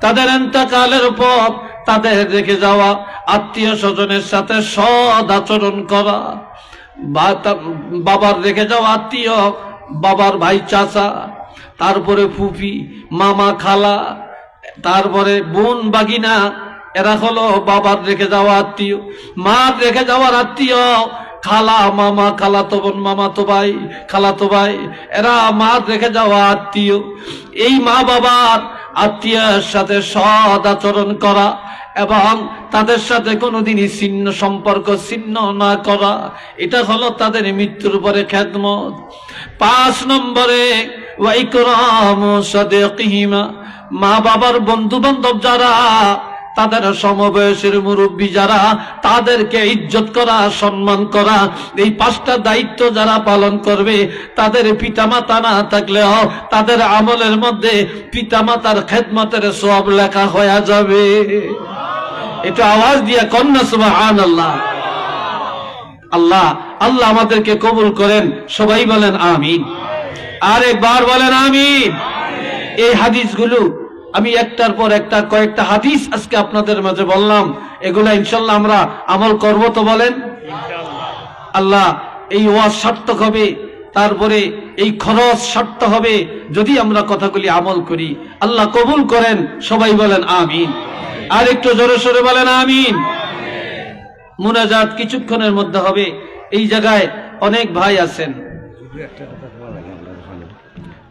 Speaker 1: তাদের ইন্তেকালের পর তাদের রেখে যাওয়া আত্মীয় স্বজনের সাথে সৎ আচরণ করা। বাবার রেখে যাওয়া আত্মীয়, বাবার ভাই চাচা, তারপরে ফুফি, মামা, খালা, তারপরে বোন বাগিনা, এরা হলো বাবার রেখে যাওয়া আত্মীয়। মার রেখে যাওয়ার আত্মীয় খালা, মামা, খালাতো বোন, মামাতো ভাই, খালাতো ভাই, এরা মার রেখে যাওয়া আত্মীয়। এই মা বাবার আত্মীয়ের সাথে সৎ আচরণ করা এবং তাদের সাথে কোনোদিনই ছিন্ন সম্পর্ক ছিন্ন না করা, এটা হলো তাদের মৃত্যুর পরে খেদমত। 5 নম্বরে ওয়া ইকরামু সাদিকিহিমা, মা বাবার বন্ধু বান্ধব যারা, তাদের সমবয়সের মুরব্বী যারা, তাদেরকে ইজ্জত করা, সম্মান করা, এই 5টা দায়িত্ব যারা পালন করবে, তাদের পিতামাতা না থাকলেও তাদের আমলের মধ্যে পিতামাতার খেদমতের সওয়াব লেখা হয়ে যাবে। এটা আওয়াজ দিয়ে কন্যা সুবহানাল্লাহ। আল্লাহ আল্লাহ আমাদেরকে কবুল করেন, সবাই বলেন আমিন। আর একবার বলেন আমিন। এই হাদিসগুলো আমি একটার পর একটা কয়েকটা হাদিস আজকে আপনাদের মাঝে বললাম, এগুলা ইনশাল্লাহ আমরা আমল করব তো বলেন। আল্লাহ এই ওয়াজ সার্থক হবে তারপরে এই খরচ সারতে হবে যদি আমরা কথাগুলি আমল করি। আল্লাহ কবুল করেন, সবাই বলেন আমিন। আর একটু জোরে সোরে বলেন আমিন। মুনাজাত কিছুক্ষণের মধ্যে হবে। এই জায়গায় অনেক ভাই আছেন।
Speaker 3: শুধু একটা কথা বলা লাগে,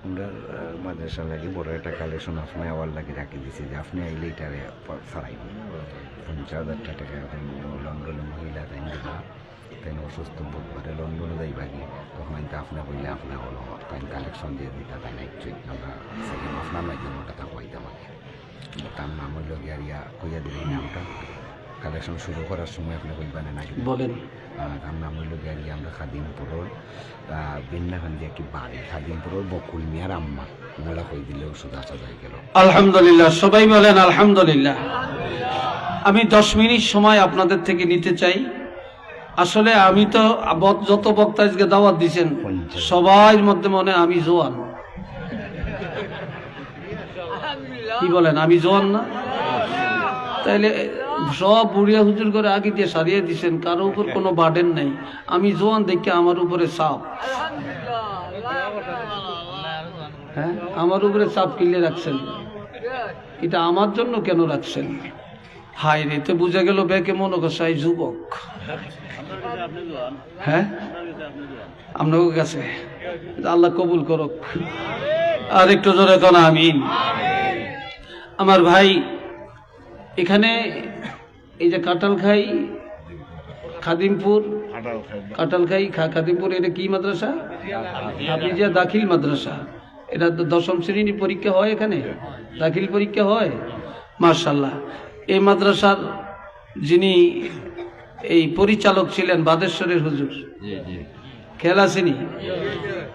Speaker 3: আমরা মাদ্রাসা লাগে বড় একটা কালেকশন আপনার আওয়ার লাগে রাখি দিছি যে আপনি আইলে এটারে ছাড়াই 50,000 টাকা এখন লন্ডনে মহিলা তাই দিবা, তাই অসুস্থ বুধবারে লন্ডনে যাইবা কি, তখন তো আপনি বললে আপনার হলো তাই কালেকশন দিয়ে দিতা, তাই না একচুয়ালি আমরা সেকেন্ড আপনার মাধ্যমে কথা কইতাম আগে। তার নাম হইল গিয়া কইয়া দিলে নামটা কালেকশন শুরু করার সময় আপনি কইবানে না
Speaker 1: বলেন।
Speaker 3: তার নাম হইল গিয়া আমরা খাদিমপুরের বিন্নাখান যে কি বাড়ি খাদিমপুরের বকুল মিয়ার আম্মা, ওনারা কই দিলে ওষুধ আসা যায় গেল।
Speaker 1: আলহামদুলিল্লাহ, সবাই বলেন আলহামদুলিল্লাহ। আমি 10 মিনিট সময় আপনাদের থেকে নিতে চাই। আসলে আমি তো যত বক্তা আজকে দাওয়াত দিচ্ছেন সবার মধ্যে মনে হয় আমি জোয়ান। কি বলেন, আমি জোয়ান না? তাইলে সব বুড়িয়া হুজুর করে আগে দিয়ে সারিয়ে দিচ্ছেন, কারো উপর কোনো বার্ডেন নাই। আমি জোয়ান দেখে আমার উপরে চাপ, হ্যাঁ আমার উপরে চাপ কিনলে রাখছেন, এটা আমার জন্য কেন রাখছেন? হাই রে, তো বুঝা গেল ব্যাকে মনে করছাই যুবক। হ্যাঁ আপনার কাছে আল্লাহ কবুল করুক। আর একটু জোরে কোন আমিন। আমার ভাই এখানে এই যে কাটালখাই খাদিমপুর, কাটালখাই খাদিমপুর, এটা কি মাদ্রাসা? হাফিজিয়া দাখিল মাদ্রাসা। এটা 10ম শ্রেণীর পরীক্ষা হয়, এখানে দাখিল পরীক্ষা হয়। মাশাআল্লাহ। এই মাদ্রাসার যিনি এই পরিচালক ছিলেন বাদেশ্বরের হুজুর, খেয়াল আসেনি?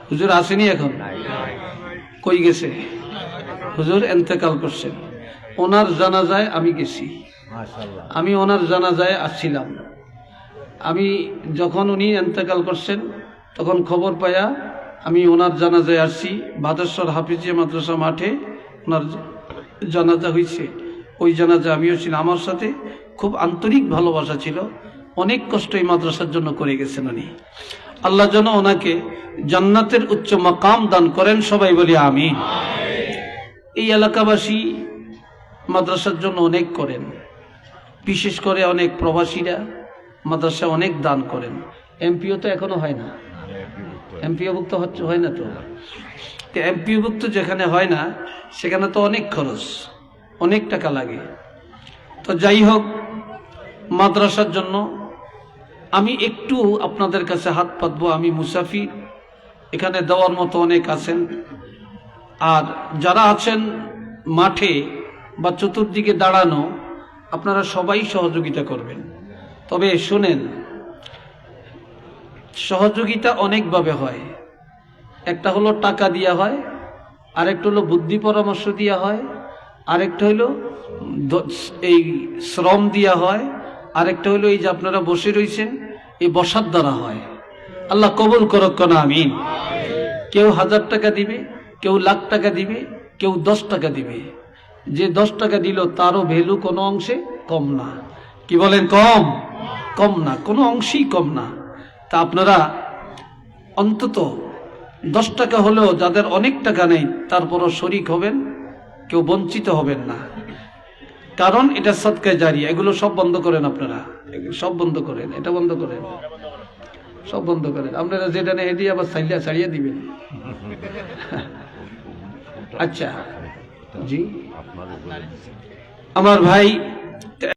Speaker 1: হুজুর আসেনি এখন? কই গেছে? হুজুর এন্তেকাল করছেন। ওনার জানাজায় আমি গেছি, আমি ওনার জানাজায় আসছিলাম। আমি যখন উনি এন্তেকাল করছেন তখন খবর পাইয়া আমি ওনার জানাজায় আসছি। বাদেশ্বর হাফিজিয়া মাদ্রাসা মাঠে ওনার জানাজা হয়েছে, ওই জানাজা আমিও ছিলাম। আমার সাথে খুব আন্তরিক ভালোবাসা ছিল। অনেক কষ্ট এই মাদ্রাসার জন্য করে গেছেন উনি। আল্লাহ যেন ওনাকে জান্নাতের উচ্চ মাকাম দান করেন, সবাই বলি আমিন। এই এলাকাবাসী মাদ্রাসার জন্য অনেক করেন, বিশেষ করে অনেক প্রবাসীরা মাদ্রাসা অনেক দান করেন। এমপিও তো এখনো হয় না, এমপিওভুক্ত হচ্ছে, হয় না তো। এমপিওভুক্ত যেখানে হয় না সেখানে তো অনেক খরচ, অনেক টাকা লাগে। তো যাই হোক, মাদ্রাসার জন্য আমি একটু আপনাদের কাছে হাত পাতবো। আমি মুসাফির, এখানে দেওয়ার মতো অনেক আছেন। আর যারা আছেন মাঠে বা চতুর্দিকে দাঁড়ানো, আপনারা সবাই সহযোগিতা করবেন। তবে শুনেন, সহযোগিতা অনেকভাবে হয়। একটা হলো টাকা দিয়া হয়, আরেকটা হলো বুদ্ধি পরামর্শ দিয়া হয়, আরেকটা হলো এই শ্রম দিয়া হয়, আরেকটা হলো এই যে আপনারা বসে রয়েছেন এই বসার দ্বারা হয়। আল্লাহ কবুল করুক না আমিন। কেউ 1000 টাকা দিবে, কেউ লাখ টাকা দিবে, কেউ 10 টাকা দিবে। যে 10 টাকা দিল তারও ভ্যালু কোনো অংশে কম না। কি বলেন? কম না, কোনো অংশেই কম না। তা আপনারা অন্তত 10 টাকা হলেও, যাদের অনেক টাকা নেই তারপরও শরিক হবেন, কেউ বঞ্চিত হবেন না। কারণ এটা সদকায়ে জারিয়া। এগুলো সব বন্ধ করেন, আপনারা সব বন্ধ করেন, এটা বন্ধ করেন, সব বন্ধ করেন। আপনারা যেটা নেই এটি আবার ছাড়িয়ে দিবেন। আচ্ছা জি, আমার ভাই